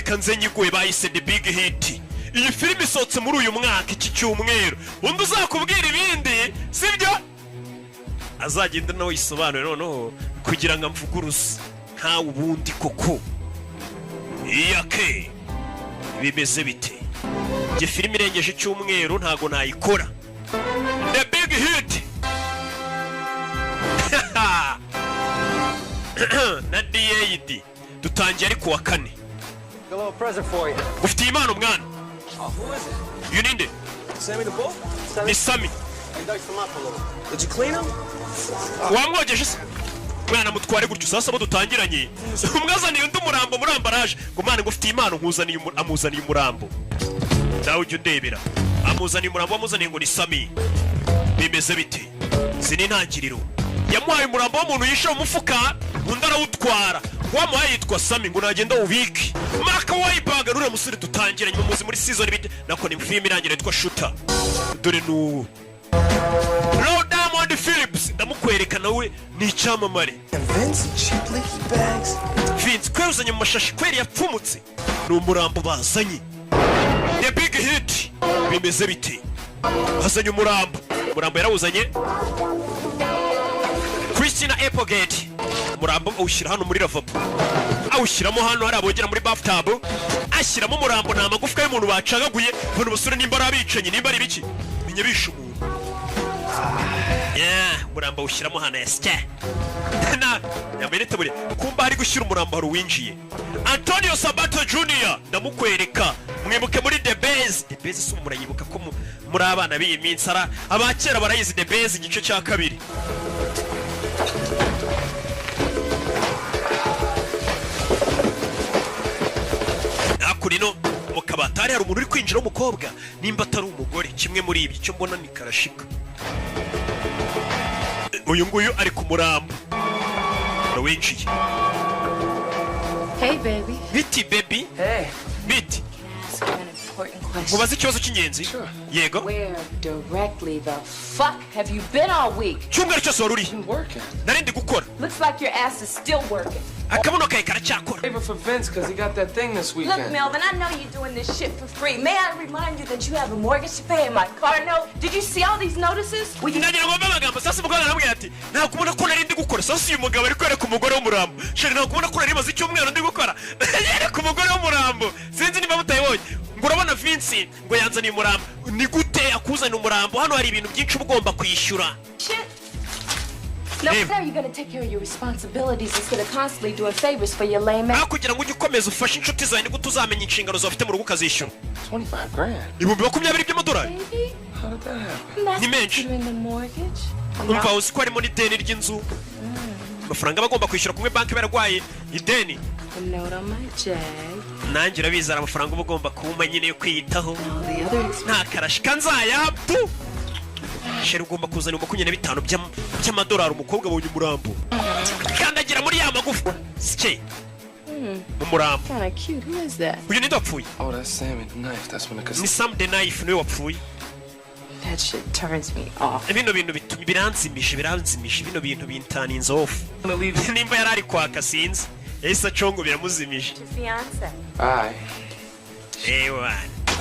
reka nze nyiguye bayise The Big Hit. Iyi filime isohotse muri uyu mwaka iki cyumweru. Undi uzakubwira ibindi sibyo azagenda nawe yisobanure noneho kugira ngo amvuguruze nta ubundi koko. Iyake bimeze bite? Nge filime irengeje icyumweru ntago nayikora. The Big Hit. Na DAD dutangiye ari kuwa kane. Ufite impano mwana. You need it. Sammy the Bull? Ni Sammy. Did you clean him? Wamwogeje se? Mwana mutware gutyo sasa bo dutangiranye. Umwazaniye undi murambo muri ambaraje. Ngo mwana ngo ufite impano nkuzaniye amuzaniye umurambo. Dawe ujye ndebera. Amuzaniye umurambo amuzaniye ngo ni Sammy. Bimeze bite? Sini ntangiriro. Yamuhaye umurambo w'umuntu yishe mu mufuka, undi arawutwara. Wamuhaye yitwa Sammy ngo nagenda ubike. Marka Wahlberg rure musore dutangiranye mu muzi muri season bite nako ni film irangira yitwa Shooter. Dore nu Diamond Phillips ndamukwereka nawe ni icyamamare. Vince cheaply bags. Vince kwezanye mu mashashi kweri yapfumutse. Ni umurambo bazanye. The Big Hit. Bimeze bite? Hazanye umurambo. Umurambo yarawuzanye. Christina Applegate. Umurambo awushyira hano muri lavabo. Awushyiramo hano hari abogera muri bathtub. Ashyiramo umurambo nta magufwa y'umuntu bacagaguye. Bano basore nimba arabicanye nimba ari biki. Menye bishe umuntu. Umurambo awushyiramo hano yasya. Na yamenete buri kumba hari gushyira umurambo hari winjiye. Antonio Sabato Jr. ndamukwereka. Mwibuke muri The Base. The Base si murayibuka ko muri abana b'iyi minsi ara abakera barayizi The Base igice cya kabiri. Akurino mu kabatari hari umuntu uri kwinjira w'umukobwa nimba atari umugore kimwe muri ibi cyo mbona ni karashika. Uyu nguyu ari ku murambo. Winjiye. Hey baby. Biti baby. Hey. Biti. Important Mubaze ikibazo cy'ingenzi. Yego. Where directly the fuck have you been all week? Cyumweru cyose wari uri. Working. Narindi gukora. Looks like your ass is still working. Akabuno kawe karacyakora. Favor for Vince because he got that thing this weekend. Look, Melvin, I know you're doing this shit for free. May I remind you that you have a mortgage to pay and my car note? Did you see all these notices? Nagira ngo mbabagambo sasa muganga namwe ati nta kubona ko narindi gukora sasa uyu mugabo ari kwereka umugore w'umurambo. Sheri nta kubona ko nari maze icyumweru ndi gukora. Yere ku mugore w'umurambo. Sinzi niba mutayibonye. Ngo urabona Vince ngo yanzaniye umurambo. Ni gute akuzana umurambo? Hano hari ibintu byinshi ugomba kwishyura. Shit. No, how are you going to take care of your responsibilities instead of constantly doing favors for your lame ass? Kugira ngo ujye ukomeza ufashe inshuti zawe niko tuzamenya inshingano zawe ufite mu rugo ukazishyura. $25,000. Ibihumbi 20 by'amadolari. Baby, How did that happen? that's Ni menshi. considering the mortgage. Umva uzi ko harimo n'ideni ry'inzu. Amafaranga bagomba kwishyura kumwe banki baragwaye ideni. The note on my jag. Nanjye urabizara amafaranga uba ugomba kuwuma nyine yo kwiyitaho. All the other expenses. Nta karashika nzayapfu. Sheri ugomba kuzana 25 by'amadolari umukobwa abonye umurambo. Kandagira muri ya magufa. Sike. Umurambo. Kind of cute. Who is that? Uyu ni wapfuye. Oh, that's Sammy the Knife. That's when the Ni Sam the Knife niwe wapfuye. That shit turns me off. Bino bintu bituma biranzimisha bino bintu bintaninze off. gonna leave. Nimba yarari kwaka sinzi. Yahise acongo biramuzimisha. Your fiance. Aye. Ewa.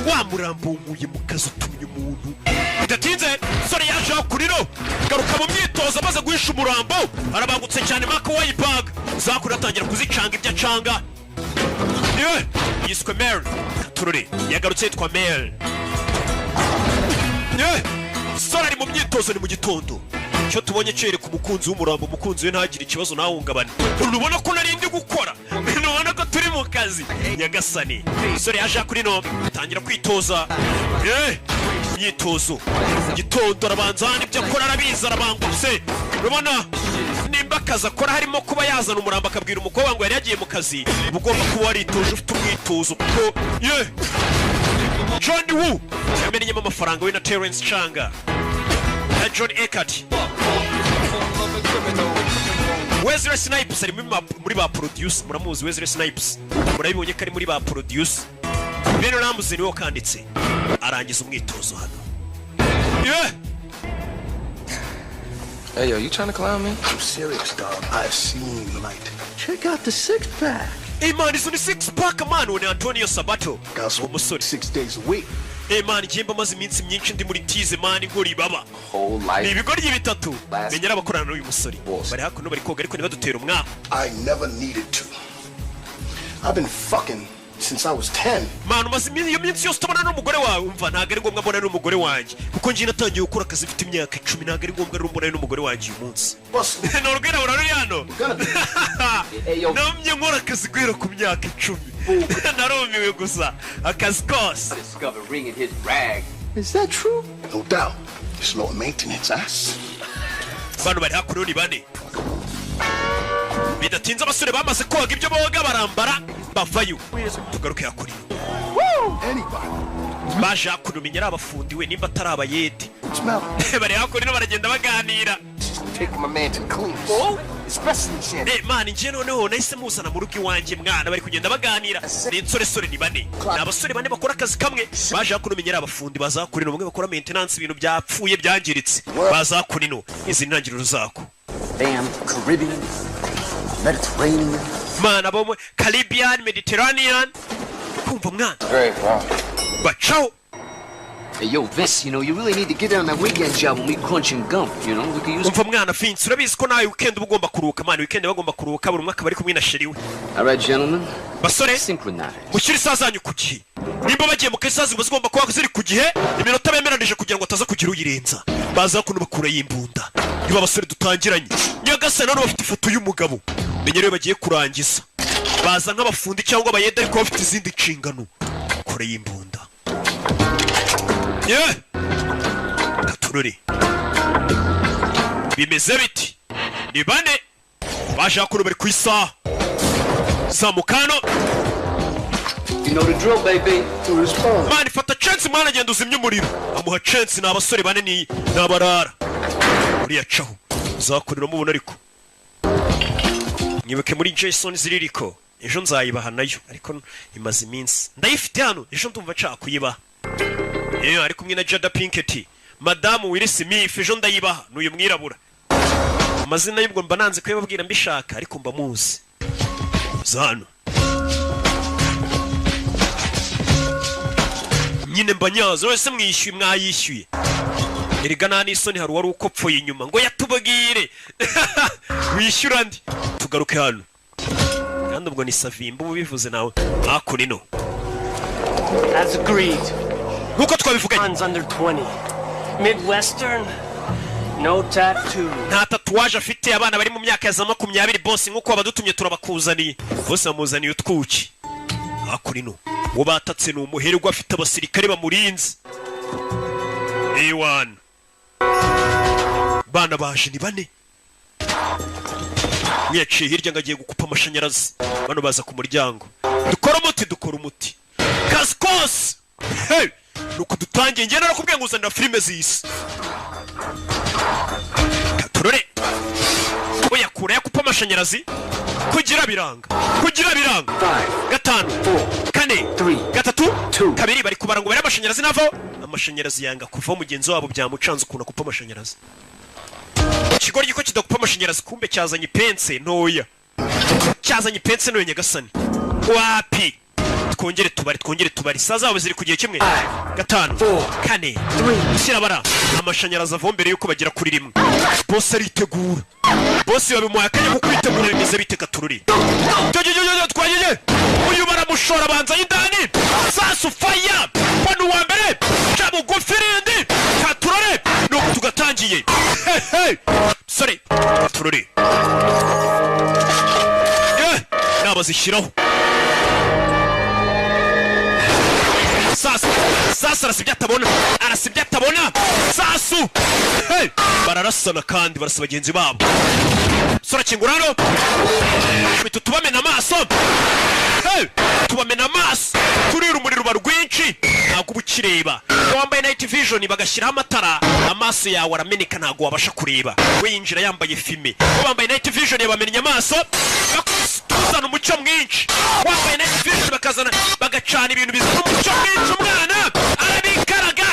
Wa murambo umuye mu kazi utumye umuntu. Bidatinze sore yaje kuriro. Garuka mu myitozo amaze guhisha umurambo. Arabangutse cyane Mark Wahlberg. Zakura atangira kuzicanga ibyo acanga. Yiswe Mel. Turure. Yagarutse yitwa Mel. Sore ari mu myitozo ni mu gitondo. Cyo tubonye cyereka umukunzi w'umurambo umukunzi we ntagire ikibazo ntahungabane. Urubona ko narindi gukora. Urubona ko turi mu kazi. Nyagasani. Sore yaje kuri no tangira kwitoza. Myitozo. Gitondo arabanza n'ibyo akora arabiza arabangutse. Urubona nimba akazi akora harimo kuba yazana umurambo akabwira umukobwa ngo yari yagiye mu kazi. Ugomba kuba waritoje ufite umwitozo kuko John Woo yamenyemo amafaranga we na Terence Changa na John Eckert. Wesley Snipes ari muri ba produce muramuzi Wesley Snipes murabibonye ko ari muri ba produce. Ben Ramsey niwe kanditse arangiza umwitozo hano. Hey, yo, you trying to clown me? I'm serious, dog. I've seen light. Check out the six-pack. Hey man, izo ni six pack man, we ni Antonio Sabato. Umusore 6 days a week. Hey man, njemba maze iminsi myinshi ndi muri tize man, nkora ibaba. Whole Ni life. ibigoryi bitatu. Menyera abakorana n'uyu musore. Bari hakuno bari koga ariko ntibadutera umwaka. I never needed to. I've been fucking since I was 10. Man, umaze iyo minsi yose utabona n'umugore wawe, umva ntago ari ngombwa mbona n'umugore wanjye. Kuko njye natangiye gukora akazi mfite imyaka 10, ntago ari ngombwa mbona n'umugore wanjye uyu munsi. Norwera urari hano. Namye nkora akazi guhera ku myaka 10. Narumiwe gusa akazi kose. Discover ring in his rag. Is that true? No doubt. It's low maintenance ass. Bano bari hakuno ni bane. Bidatinze abasore bamaze koga ibyo boga barambara bavayo. Tugaruke hakuri. Anybody. Baje hakuno menyera abafundi we nimba atari abayede. Smell it. Bari hakuno baragenda baganira. Take my man to clean. Oh, especially shit. Man, njye noneho nahise muzana mu rugo iwanjye mwana bari kugenda baganira. Ni insoresore ni bane. Ni abasore bane bakora akazi kamwe. Baje hakuno menyera abafundi bazakurino bamwe bakora maintenance ibintu byapfuye byangiritse. Bazakurino izi ntangiriro zako. Damn Caribbean, Mediterranean. Man, abo Caribbean, Mediterranean. Kumva mwana. Great, bro. Bacaho. Hey, yo, Vince, you know, you really need to get down that weekend job when we crunching gum, you know? We could use... Umva mwana Vince, urabizi ko nawe weekend uba ugomba kuruhuka man, weekend bagomba kuruhuka buri mwaka bari kumwe na sheri we. All right, gentlemen. Basore, Synchronize. mushyire isaha zanyu ku gihe. Nimba bagiye mu kazi ziba zigomba kuba ziri ku gihe, iminota bemeranije kugira ngo ataza kugira uyirenza. Baza kuno bakura y'imbunda. Niba abasore dutangiranye. Nyagase none bafite ifoto y'umugabo. Menyere bagiye kurangiza. Baza nk'abafundi cyangwa abayede ariko bafite izindi nshingano. Kure y'imbunda. Yeah. Katururi. Bimeze biti. Ni bane. Baje hakuno bari ku isaha. Zamukano. You know the drill, baby. To respond. Man, fata chance mwana agenda uzimya umuriro. Amuha chance ni abasore bane ni nabarara. Uriya caho. Uzakurira mubona ariko. Nyibuke muri Jason ziririko. Ejo nzayibaha nayo ariko imaze iminsi. Ndayifite hano. Ejo ndumva nshaka kuyibaha. Ari kumwe na Jada Pinkett. Madamu Will Smith ejo ndayibaha n'uyu mwirabura. Amazina y'ubwo mba nanze kwibabwira mbishaka ariko mba muzi. Zano. Nyine mbanyazo wese mwishyuye mwayishyuye. Erega nani isoni hari wari ukopfoye inyuma ngo yatubagire. Wishyura ndi. Tugaruke hano. Kandi ubwo ni Savimba ubivuze nawe. Akunino. As agreed. Nkuko twabivuganye. Hands under 20. Midwestern. No tattoo. Nta tatuwaje afite abana bari mu myaka ya za 20 boss nkuko abadutumye turabakuzaniye. Bose amuzaniye utwuki. Akurino. Wo batatse no umuherwa afite abasirikare bamurinze. A1. Bana baje ni bane. Mwiyaciye hirya ngagiye gukupa amashanyarazi. Bano baza ku muryango. Dukora umuti. Kaskos. Hey! Nuko dutangiye njye narakubwiye ngo uzanira filime z'isi. Katurore. Oya kure yakupa amashanyarazi. Kugira biranga. Gatanu. 4 3 gatatu 2 kabiri bari kubara ngo bare amashanyarazi navo. Amashanyarazi yanga kuva mugenzi wabo byamucanze ukuna kupa amashanyarazi. Ikigori giko kidakupa amashanyarazi kumbe cyazanye pense ntoya. Cyazanye pense ntoya nyagasani. Wapi? Twongere tubari saza zabo ziri kugiye kimwe. 5 4 3 shirabara amashanyarazi avombere yuko bagira kuri rimwe. Boss aritegura. Boss yabimuha akanya ko kwitegura bimeze biteka tururi. Twagiye. Uyu baramushora banza y'indani. Sasu fire. Bano wa mbere. Chabu gofirindi. Katurore. Nuko tugatangiye. Hey. Sorry. Tururi. Nabazishiraho. Sasa arasibye atabona. Sasu. Hey. Bararasana kandi barasa bagenzi babo. Sora kingurano. Bitu tubamena amaso. Hey. Tubamena amaso. Turira umuriro barwinshi. Ntabwo ubukireba. Wambaye night vision bagashyiraho amatara. Amaso yawe arameneka ntabwo wabasha kureba. We yinjira yambaye filme. Wambaye night vision yabamenya amaso. Bakuzana umucyo mwinshi. Wambaye night vision bakazana bagacana ibintu bizana umucyo mwinshi umwana. Arikaraga.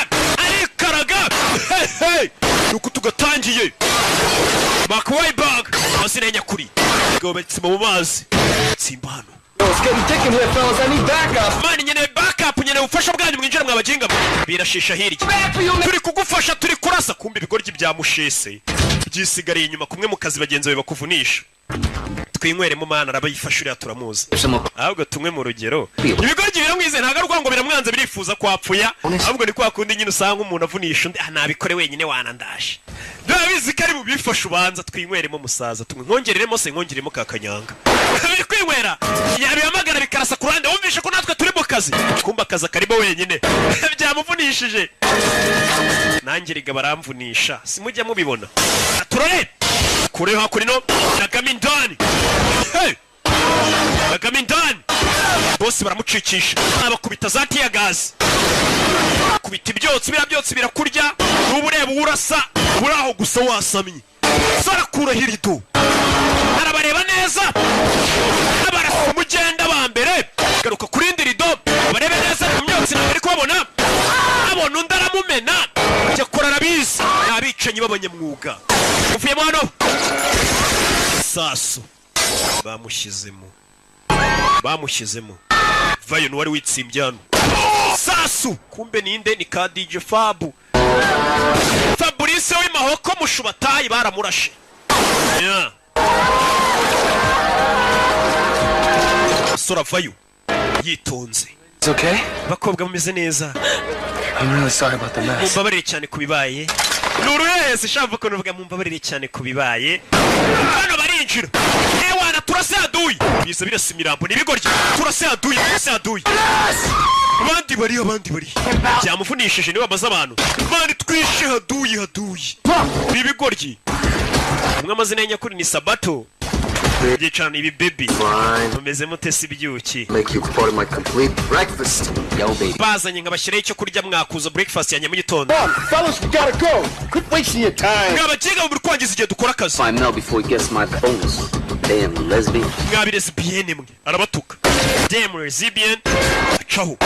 Hey. Nuko tugatangiye. Mark Wahlberg azina nyakuri. gobetse mu mazi simbano It's getting thick in here, fellas. I need backup. mani nyene backup nyene ubufasha bwanyu mwinjira mwabajinga birashisha hirya turi kugufasha turi kurasa kumbe ibigoryi bya mushese byisigariye inyuma kumwe mu kazi bagenzi bawe bakuvunisha twinyweremo mana arabayifashurira turamuzi ahubwo tumwe mu rugero ibigoryi biramwize ntago arwango biramwanze birifuza kwapfuya ahubwo ni kwa kundi nyine usanga umuntu avunisha undi nabikore wenyine wanandashe ndabizi kari mu bifasha ubanza twinyweremo musaza tumwe nkongereremo se nkongeremo kakanyanga biri kwinywera yabihamagara bikarasa ku ruhande wumvishe ko natwe turi mu kazi kumba akazi karimo wenyine byamuvunishije nanjye riga baramvunisha simujya mubibona turore kure hakurino nagamindani nagamindani bose baramucikisha abakubita za tiya gazi kubita ibyotsi byotsi birakurya n'ubu ureba urasa uraho gusa wasamye sarakura hirido arabareba neza abarasa umugenda ba mbere garuka kurindi rido barebe neza mu myotsi ntabwo ari kubabona abona undi aramumena ajya kora arabizi n'abicanyi b'abanyamwuga uvuyemo hano saso bamushyizemo vayo n'uwari witsimbye hano sasu kumbe ninde ni ka DJ Fabu Fabrice w'imahoko mushubatayi baramurashe yeah. Sora vayo yitonze It's okay? bakobwa mumeze neza I'm really sorry about the mess. mumbabarire cyane kubibaye nuruhese shava ko nuvuga mumbabarire cyane kubibaye hano barinjira ewana turase aduyi biza birasa imirambo nibigoryi turase aduyi abandi bari byamufunishije niwe amaze abantu bandi twishe haduyi nibigoryi umwe amazina y'anyakuri ni Sabato Gicana ibi baby umeze mutesi byuki Make you part of my complete breakfast. Yo, baby. bazanye nkabashyiraho icyo kurya mwakuza breakfast ya mu gitondo Fellas, we gotta go. Quit wasting your time. mwabagiga muri kwangiza igihe dukora akazi Find Mel before he gets my bonus. Damn lesbian. mwabire lesbienne mwe arabatuka damn lesbian caho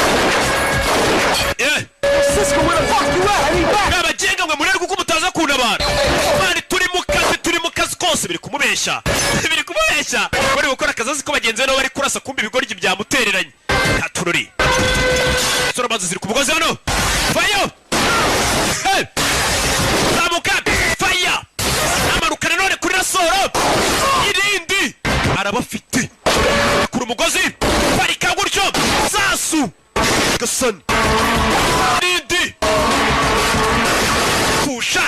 Cisco, where the fuck you at? I need back. mwabagiga mwe murere kuko mutaza kuntabara mani turi mu kazi kose biri kumubeshya bari gukora akazi azi ko bagenzi be nabo bari kurasa kumbi ibigoryi byamutereranye katururi sora maze ziri ku mugozi hano fayo zamuka faya amarukana none kuri rasoro irindi arabafite kuri umugozi barika gutyo sasu gasani irindi pusha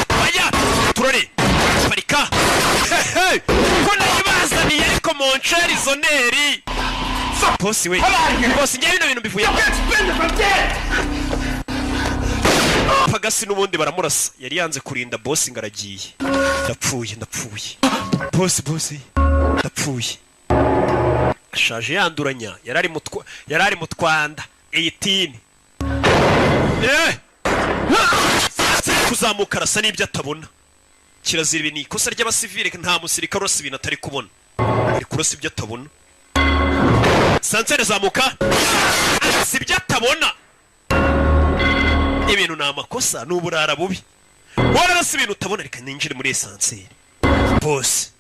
faya turore barika ko nayibazaniye ariko moncheri zoneri bosi we bosi njye bino bintu bivuye pagasi n'ubundi baramurasa yari yanze kurinda bosi ngaragiye ndapfuye bosi ndapfuye ashaje yanduranya yarari mu Twanda 18 kuzamuka arasa n'ibyo atabona kirazira ibi ni ikosa ry'abasivile nta musirikare urasa ibintu atari kubona ari kurasa ibyo atabona sansere zamuka si ibyo atabona ibintu ni amakosa ni uburara bubi wararasa ibintu utabona reka ninjire muri esanseri bose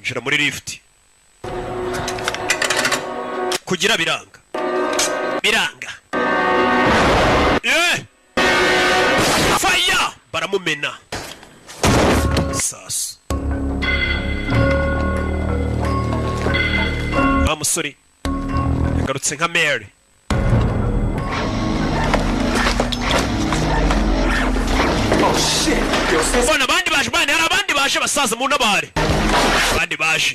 njira muri lift kugira biranga fire baramumena sasu wa musore yagarutse nka Mary bona abandi baje bane hari abandi baje basaza mu ntabare abandi baje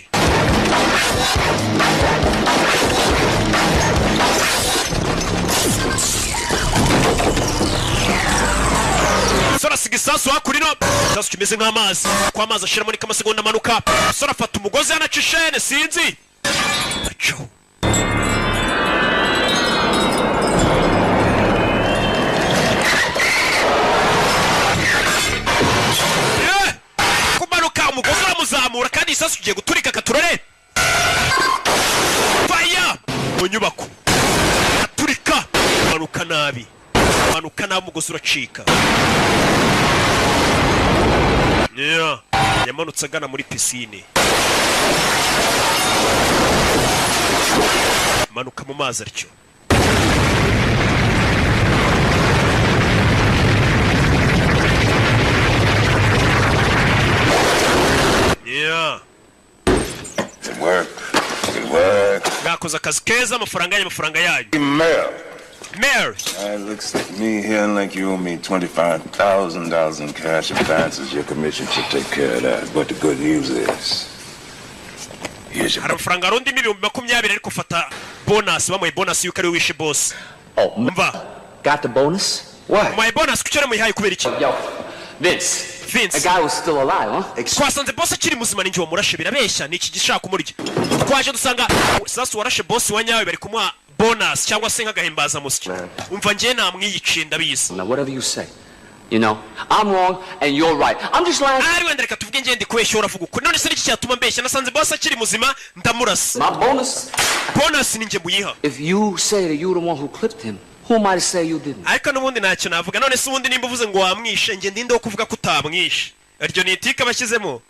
sora sigisasu hakurino sasu kimeze nk'amazi ko amazi ashiramo ni kamasegonda amanuka sora afata umugozi yanaca ishene sinzi aco kumanuka umugozi uramuzamura kandi isasu ugiye guturika katurore faya mu nyubako aturika manuka nabi umugozi uracika yamanutse agana muri pisine. Manuka mu mazi atyo. Yeah. Good work. Good work. Gakoze akazi keza, amafaranga yayo. Mayor. It looks like me here like you owe me $25,000 in cash advances. Your commission should take care of that. But the good news is, here's your... Amafaranga arundi miliyoni 20 ariko fata bonus, bamuye bonus yuko ari wishe boss. Oh, Mva. got the bonus? What? My bonus kucyore muyihaye kubera iki? Yo, Vince. Vince. The guy was still alive, huh? Twasanze boss akiri muzima ninjye wamurashe birabeshya niki gishaka kumurya. Twaje dusanga sasa warashe boss wanyawe bari kumuha bonus cyangwa se nk'agahimbaza musiki. Umva ngiye namwiyice ndabizi. Now whatever you say. You know, I'm wrong and you're right. I'm just lying. Ari wenda reka tuvuge ngende kweshya uravuga uko. None se niki cyatuma mbeshya nasanze boss akiri muzima ndamurasa. My bonus? Bonus ninjye muyiha. If you say that you're the one who clipped him, who am I to say you didn't? Ariko nubundi ntacyo navuga. None se ubundi nimba uvuze ngo wamwishe nge ndinde wo kuvuga ko utamwishe. Aryo ni itika bashyizemo.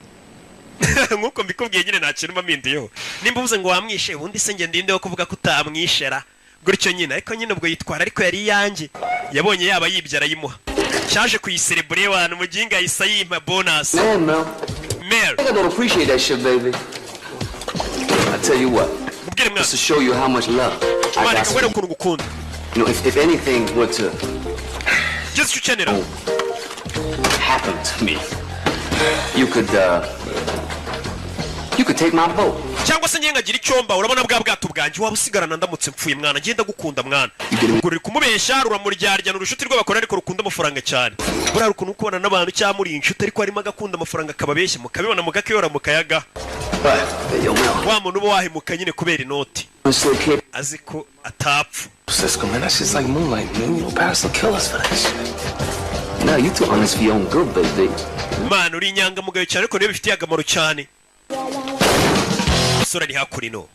Nkuko mbikubwiye nyine nta kintu mamindiyeho. Nimba uvuze ngo wamwishe ubundi se nge ndinde wo kuvuga ko utamwishera. Gutyo nyine ariko nyine ubwo yitwara ariko yari yanjye. Yabonye yaba yibyara yimuha. Cyaje kuyiserebure abantu muginga yisa yimpa bonus. Man, Mel. I think I don't appreciate that shit, baby. I tell you what. Just to show you how much love I got for you. You know, if anything were to happen to me, you could take my boat. Cyangwa se nyengagira icyomba urabona bwa bwato bwanjye waba usigarana ndamutse mpfuye mwana ngenda gukunda mwana. Nguri kumubeshya ruramuryaryana urushoti rw'abakora ariko rukunda amafaranga cyane. Bura rukuntu ukubona n'abantu cyamuri inshuti ariko harimo agakunda amafaranga kababeshya mukabibona mugakeyora mukayaga. Wa muntu uba wahemuka nyine kubera inoti. Aziko atapfu. Cisco, man, that's just like moonlight, man. You know, Paris will kill us for that shit. No, you too honest for your own good, baby. Man, uri inyangamugayo cyane ariko niyo bifitiye akamaro cyane. Sura ni hakurino.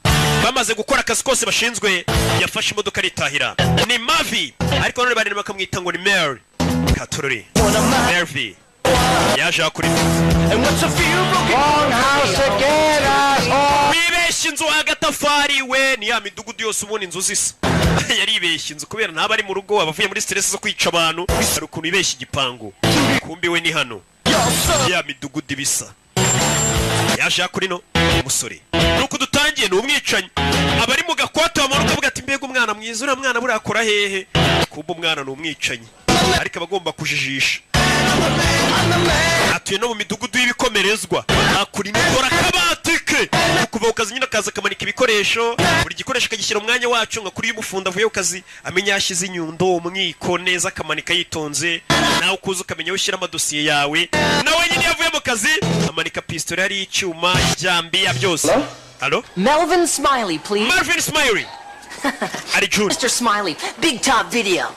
Bamaze gukora akazi kose bashinzwe yafashe imodoka ritahira. Ni Mavi. Ariko none bari bakamwita ngo ni Mary. Katururi. Mary. Yaje hakurino. And what's a few broken house again, asshole? Wibeshye inzu agatafari we ni ya midugudu yose ubona inzu zisa. Yari ibeshye inzu kubera ntaba ari mu rugo abavuye muri stress zo kwica abantu. Hari ukuntu ibeshye igipangu. Kumbi we ni hano. Ya midugudu bisa. Yaje hakurino umusore. Nuko dutangiye no umwicanyi. Abari mu gakwato bamanuka bavuga ati mbega umwana mwiza ura mwana burakora hehe. Kumba umwana no umwicanyi. Ariko abagomba kujijisha. Atuye no mu midugudu y'ibikomerezwa. Akuri nikora kabatike. Kuva ukazi nyina kaza kamanika ibikoresho. Buri gikoresho kagishyira umwanya wacu ngo kuri y'umufunda avuye ukazi amenya yashize inyundo umwiko neza kamanika yitonze. Nawe ukuza ukamenya ushyira amadosiye yawe. Nawe nyine yavuye mu kazi amanika pistol ari icyuma ijambi ya byose. Hello? Melvin Smiley, please. Melvin Smiley. Ari June. Mr. Smiley, Big Top Video.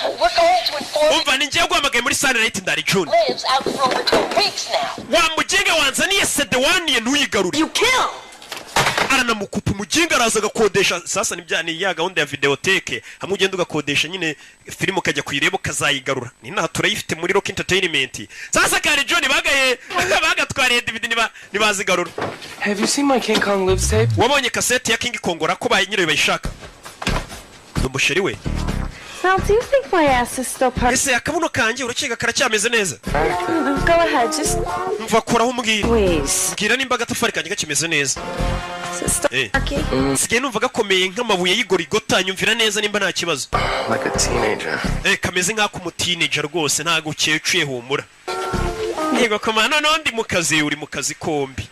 We're going to inform Umva ninjye guhamagaye muri Sunday Night ndari June. lives out for over 2 weeks now. Wa muginga wanzaniye sedewani ntuyigarure. You kill. Aranamukupa umuginga araza gakodesha sasa nibyani ya gahunda ya videoteke hamwe ugenda ugakodesha nyine filmu kajya kuyireba ukazayigarura. Ni naha turayifite muri Rock Entertainment. Sasa kare John bagaye bagatwariye DVD nibazigarura. Have you seen my King Kong lives tape? Wabonye cassette ya King Kong ko nyine bayishaka. Numusheri we. Now, do you think my ass is still part? Ese akabuno kanjye uracega karacyameze neza. Go ahead, just Mva koraho umbwira. please. Bwira nimba agatafari kanjye gakimeze neza. Sister, okay. Sigaye numva gakomeye nk'amabuye y'igorigota nyumvira neza nimba nta kibazo. Like a teenager. Kameze nk'ako mu teenager rwose ntago ukecuye humura. Yego komana n'undi mu kazi uri mu kazi kombi.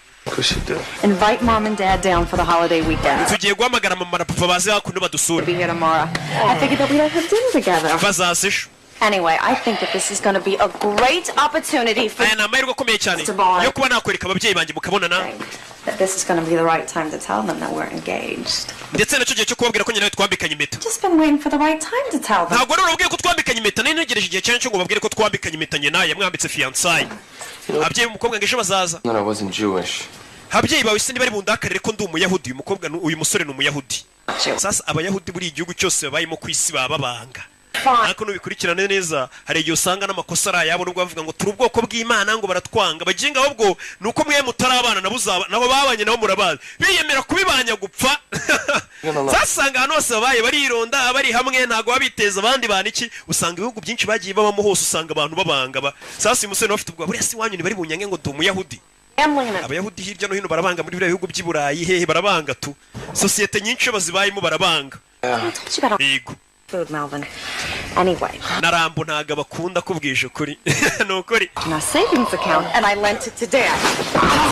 Invite Mom and Dad down for the holiday weekend. Tugiye guhamagara mama na papa baze hakuno badusura. Be here tomorrow. I figured that we'd have dinner together. Bazasisho. Anyway, I think that this is going to be a great opportunity for Aya namahirwe akomeye cyane yo kuba nakwereka ababyeyi banjye mukabonana. that this is going to be the right time to tell them that we're engaged. Ndetse nacyo gihe cyo kubabwira ko nyine twambikanye impeta. Just been waiting for the right time to tell them. Ntabwo rero ubwiye ko twambikanye impeta nari ntegereje igihe cyane cyo ngo babwire ko twambikanye impeta nyine naye mwambitse fiancé. Ababyeyi umukobwa ngisho bazaza. No, I wasn't Jewish. Ababyeyi bawe se bari bundakarire ko ndi umuyahudi uyu mukobwa uyu musore ni umuyahudi. Sasa abayahudi buri igihugu cyose babayimo kwisi bababanga. ariko nubikurikirane neza hari igihe usanga n'amakosa ari ayabo nubwo bavuga ngo turi ubwoko bw'Imana ngo baratwanga baginga ahubwo nuko mwe mutarabana nabo babanye nabo murabazi biyemera kubibanya gupfa sasanga hano hose babaye barironda bari hamwe ntago babiteza abandi bana iki usanga ibihugu byinshi bagiye babamo hose usanga abantu babanga sasa umusore bafite ubwo buriya si wanyu ni bari bunyange ngo dumuyahudi abayahudi hirya no hino barabanga muri biriya bihugu by'iburayi hehe barabanga tu societe nyinshi bazibayemo barabanga yego food, Melvin. Anyway. Narambo ntaga bakunda kubwije ukuri. Nukuri. My savings account and I lent it to Dad.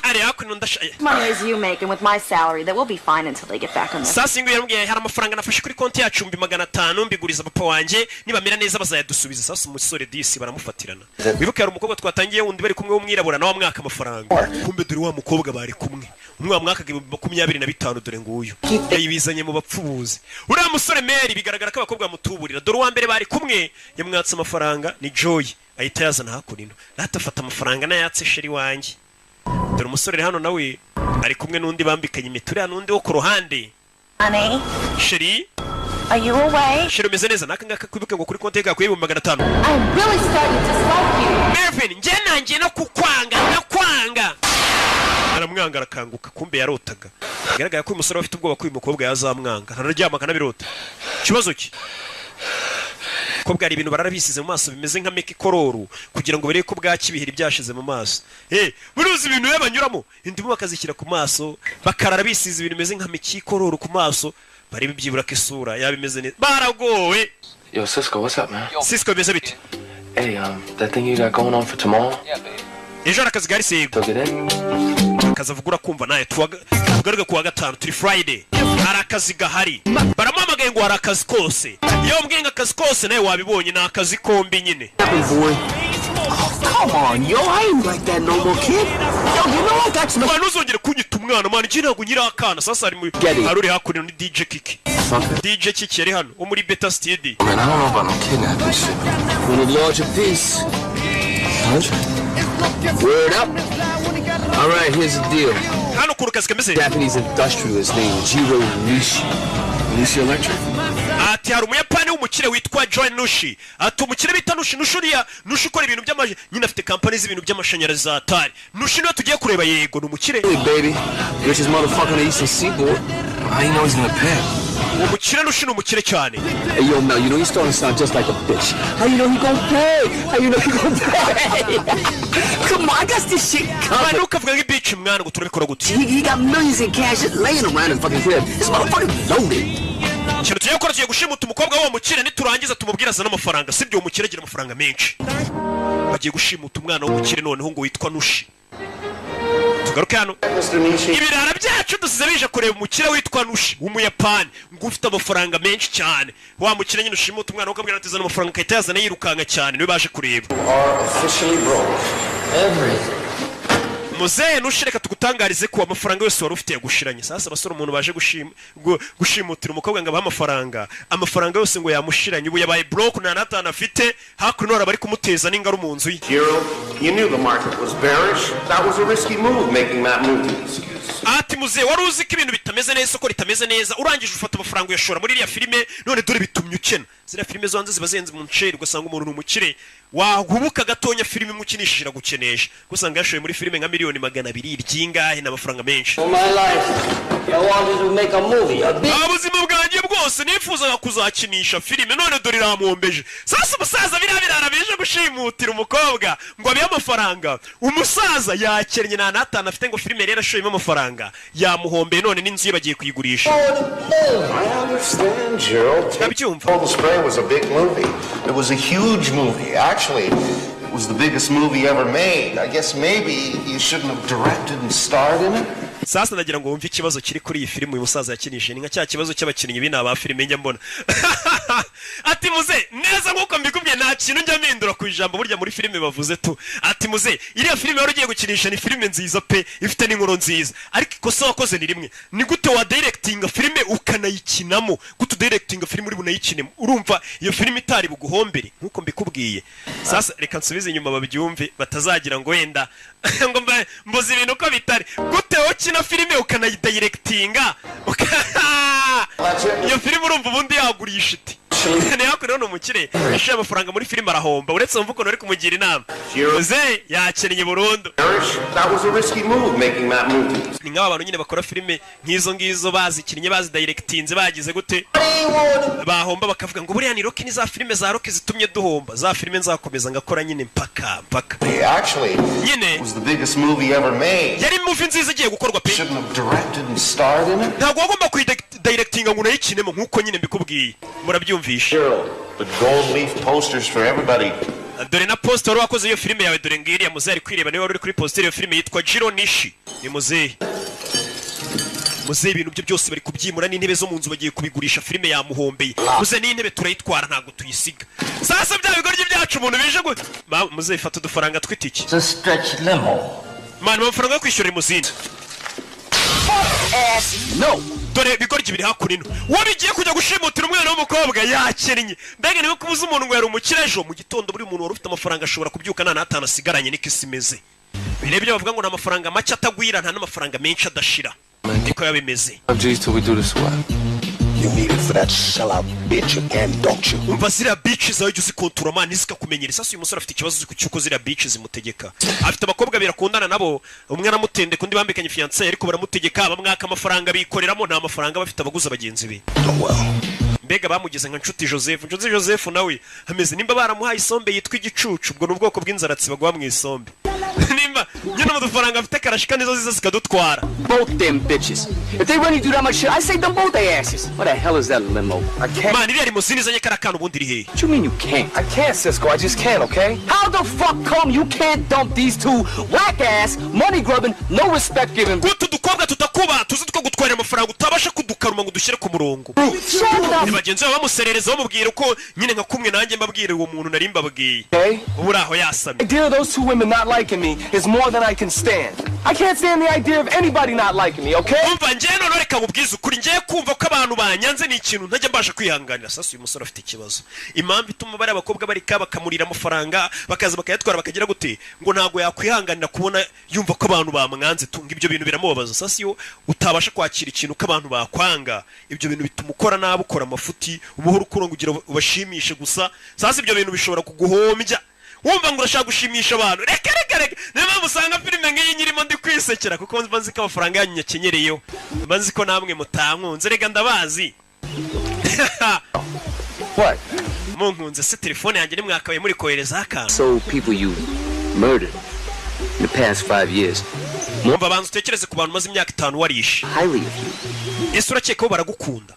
Ari hakuno ndashaye. Money as you make and with my salary that will be fine until they get back on this. Sasa ingo yarambwiye hari amafaranga nafashe kuri konti yacu 500 mbiguriza papa wanje nibamira neza bazayadusubiza sasa umusore disi baramufatirana. Wibuke hari umukobwa twatangiye wundi bari kumwe w'umwirabura na wa mwaka amafaranga. Kumbe dore wa mukobwa bari kumwe. Umwe wa mwaka 25 dore nguyu. Yayibizanye mu bapfubuzi. Uriya musore Mary bigaragara ko abakobwa mutuburira dore wa mbere bari kumwe yamwatse amafaranga ni Joy ahita yazana hakurino natafata amafaranga nayatse sheri wanje dore umusore hano nawe ari kumwe nundi bambikanye imiture nundi wo ku ruhande Honey sheri are you away sheri umeze neza nakanga kwibuke ngo kuri konti yawe kuri 500 I'm really starting to dislike you Mervin nje nanjye no kukwanga nakwanga aramwanga arakanguka kumbe yarotaga bigaragara ko uyu musore afite ubwoba ko uyu mukobwa yazamwanga araryama kanabirota kibazo ki ko bwari ibintu bararabisize mu maso bimeze nka meki kororu kugira ngo bereke ko bwakibihira byashize mu maso buruzi ibintu yabanyuramo indimu bakazishyira ku maso bakarara bisize ibintu bimeze nka meki kororu ku maso bari bibyibura ko isura yabimeze neza baragowe Yo Cisco, what's up man? Cisco beze bite Hey that thing you got going on for tomorrow? ejo arakazi gari sego akazavugura kumva naye tugaruke kuwa gatanu turi Friday arakazi gahari baramamagaye ngo arakazi kose iyo mbwenga akazi kose naye wabibonye na akazi kombi nyine Come on, yo, I ain't like that no more, kid. Yo, you know what? That's no. Nuzongere kunyita umwana man, njye ntago nyira akana. Sasa ari hakurino ni DJ Kiki. DJ Kiki yari hano, wo muri Beta Studio. Man, I don't know about no kidnapping shit. When it launch a piece. Word up. All right, here's the deal. Hano kurukazi kameze. Japanese industrialist named Jiro Nishi. Nishi Electric. Ati hari umuyapani w'umukire witwa Joy Nushi. Ati umukire bita Nushi Nushuriya Nushi ukora ibintu by'amaje nyine afite company z'ibintu by'amashanyarazi atari. Nushi niwe tugiye kureba yego ni umukire. Hey baby, richest motherfucker on the Eastern Seaboard. How you know he's gonna pay? Umukire Nushi ni umukire cyane. Hey yo Mel, you know he's starting to sound just like a bitch. How you know he gonna pay? How you know he gonna pay? Come on, I got this shit covered. Manu kavuga ngo bitch mwana ngo turabikora gute. He got millions in cash just laying around in fucking crib. This motherfucker loaded. Cyane tugiye gukora tugiye gushimuta umukobwa wo mukire niturangiza tumubwira azana amafaranga sibyo umukire agira amafaranga menshi bagiye gushimuta umwana w'umukire noneho ngo witwa Nushi tugaruke hano ibirara byacu dusize bije kureba umukire witwa Nushi w'umuyapani ngo ufite amafaranga menshi cyane wa mukire nyine ushimuta umwana ukabwira ati azana amafaranga kayita yazana yirukanga cyane niwe baje kureba Muzee nushireka tugutangarize ko amafaranga yose wari ufite yagushiranye sasa basoro umuntu baje gushimutira umukobwa ngo amafaranga yose ngo yamushiranye ubu yabaye broke na natana afite hakuno bari kumuteza n'ingaro mu nzu ye You knew the market was bearish. That was a risky move making that move. Ati Muzee wari uzi ko ibintu bitameze neza ko ritameze neza urangije ufata amafaranga uyashora muri iriya filime none dore bitumye ukena zira filime zo hanze zibazenze mu nceri ugasanga umuntu n'umukire wahubuka gatonya filime imukinishije gukenesha gusanga yashoye muri filime nka miliyoni 200 iryingahe n'amafaranga menshi abuzima bwanjye bwose nifuzaga kuzakinisha filime none dore iramombeje sasa umusaza birabirara bije gushimutira umukobwa ngo abiye amafaranga umusaza yakennye na natana afite ngo filime rero ashoyemo amafaranga yamuhombeye none n'inzu ye bagiye kuyigurisha I understand, Gerald. Cold Spray was a big movie. It was a huge movie. Actually, it was the biggest movie ever made. I guess maybe you shouldn't have directed and starred in it. Sasa nagira ngo wumve ikibazo kiri kuri iyi filime uyu musaza yakinishije ni nka cya kibazo cy'abakinnyi bina ba filime njya mbona ati Muzee neza nkuko mbikubwiye nta kintu njya mpindura ku ijambo burya muri filime bavuze tu ati Muzee iriya filime wari ugiye gukinisha ni filime nziza pe ifite n'inkuru nziza ariko ikosa wakoze ni rimwe ni gute wa directinga filime ukanayikinamo gute directinga filime uri bunayikinemo urumva iyo filime itari buguhombere nkuko mbikubwiye sasa reka nsubize inyuma babyumve batazagira ngo wenda ngo mboze ibintu ko bitari gute ukina filime ukanayidirectinga iyo filime urumva ubundi yagurisha iti ne yakuri no umukire ashaka amafaranga muri filime arahomba uretse mvuko nari kumugira inama Jose yakennye burundu. That was a risky move making that movie. Ni nk'abantu nyine bakora filime nk'izo ngizo bazikinnye bazi directinze bagize gute bahomba bakavuga ngo buriya ni Rocky ni za filime za Rocky zitumye duhomba za filime nzakomeza ngakora nyine mpaka. Actually, it was the biggest movie ever made. Yari movie nziza igiye gukorwa pe. Shouldn't have directed and starred in it. Ntabwo wagomba kuyidirectinga ngo nayikinemo nkuko nyine mbikubwiye. Murabyumvisha. The gold leaf posters for everybody. Dore na poster wakoze iyo filime yawe dore ngiriya muzari kwireba niwe wari kuri poster iyo filime yitwa Jiro Nishi. Ni muzehe ibintu byo byose bari kubyimura n'intebe zo mu nzu bagiye kubigurisha filime yamuhombeye. Muze n'intebe turayitwara ntago tuyisiga. Sasa bya bigoryi byacu umuntu bije ngo muze ifata udufaranga twitiki. It's a stretch limo. Man amafaranga yo kwishyura limuzine. No. Dore bigoryi biri hakurino. Wabigiye kujya gushimutira umwana w'umukobwa yakennye. Mbega niwe kubuza umuntu ngo yari umukirejo mu gitondo buri muntu wari ufite amafaranga ashobora kubyuka nta natana asigaranye niko isimeze. Birebye bavuga ngo na amafaranga make atagwira nta n'amafaranga menshi adashira. Niko yabimeze. Till we do this what? You need it for that sellout bitch again, don't you? Umva ziriya bitch zawe jya uzikontura man zikakumenyera. Sasa uyu musore afite ikibazo cy'uko ziriya bitch zimutegeka. Afite abakobwa birakundana nabo umwe aramutende kundi bambikanye fiancé ariko baramutegeka bamwaka amafaranga bikoreramo nta mafaranga bafite abaguza bagenzi be. Mbega bamugeze nka Nshuti Joseph nawe hameze nimba baramuhaye isombe yitwa igicucu ubwo n'ubwoko bw'inzaratsi bagwa mu isombe. Nimba nyine mudufaranga afite karashika nizo ziza zikadutwara. Both them bitches. If they really do that much shit, I say them both their asses. What the hell is that limo? I can't. Man, iriya limuzine izanye karakana ubundi iri hehe? What you mean you can't? I can't, Cisco. I just can't, okay? How the fuck come you can't dump these two whack ass, money grubbing, no respect giving? Gutu dukobwa tutakuba tuzi two gutwara amafaranga utabasha kudukaruma ngo dushyire ku murongo. Ni bagenzi babo bamuserereza bamubwira uko nyine nka kumwe nanjye mbabwira uwo muntu nari mbabwiye. Ubu aho yasamye. The idea of those two women not liking me is more than I can stand. I can't stand the idea of anybody not liking me, okay? Umva ngiye none reka mubwize ukuri ngiye kumva ko abantu banyanze ni ikintu ntajya mbasha kwihanganira. Sasa uyu musore afite ikibazo. Impamvu ituma bari abakobwa bari bakamurira amafaranga bakaza bakayatwara bakagira gute ngo ntago yakwihanganira kubona yumva ko abantu bamwanze tunga ibyo bintu biramubabaza. Sasa iyo utabasha kwakira ikintu ko abantu bakwanga ibyo bintu bituma ukora nabi ukora amafuti umuhoro kugira ubashimishe gusa. Sasa ibyo bintu bishobora kuguhombya. Wumva ngo urashaka gushimisha abantu reka niba musanga filime nk'iyi nyirimo ndi kwisekera kuko mbanzi ko amafaranga yanyu nyakenyereyeho mbanzi ko namwe mutankunze rega ndabazi. What? Munkunze se telefone yanjye nimwakabaye muri kohereza akantu. So people you murdered in the past 5 years. Mumva bantu utekereze ku bantu maze imyaka 5 warishe. Ese urakeka ko baragukunda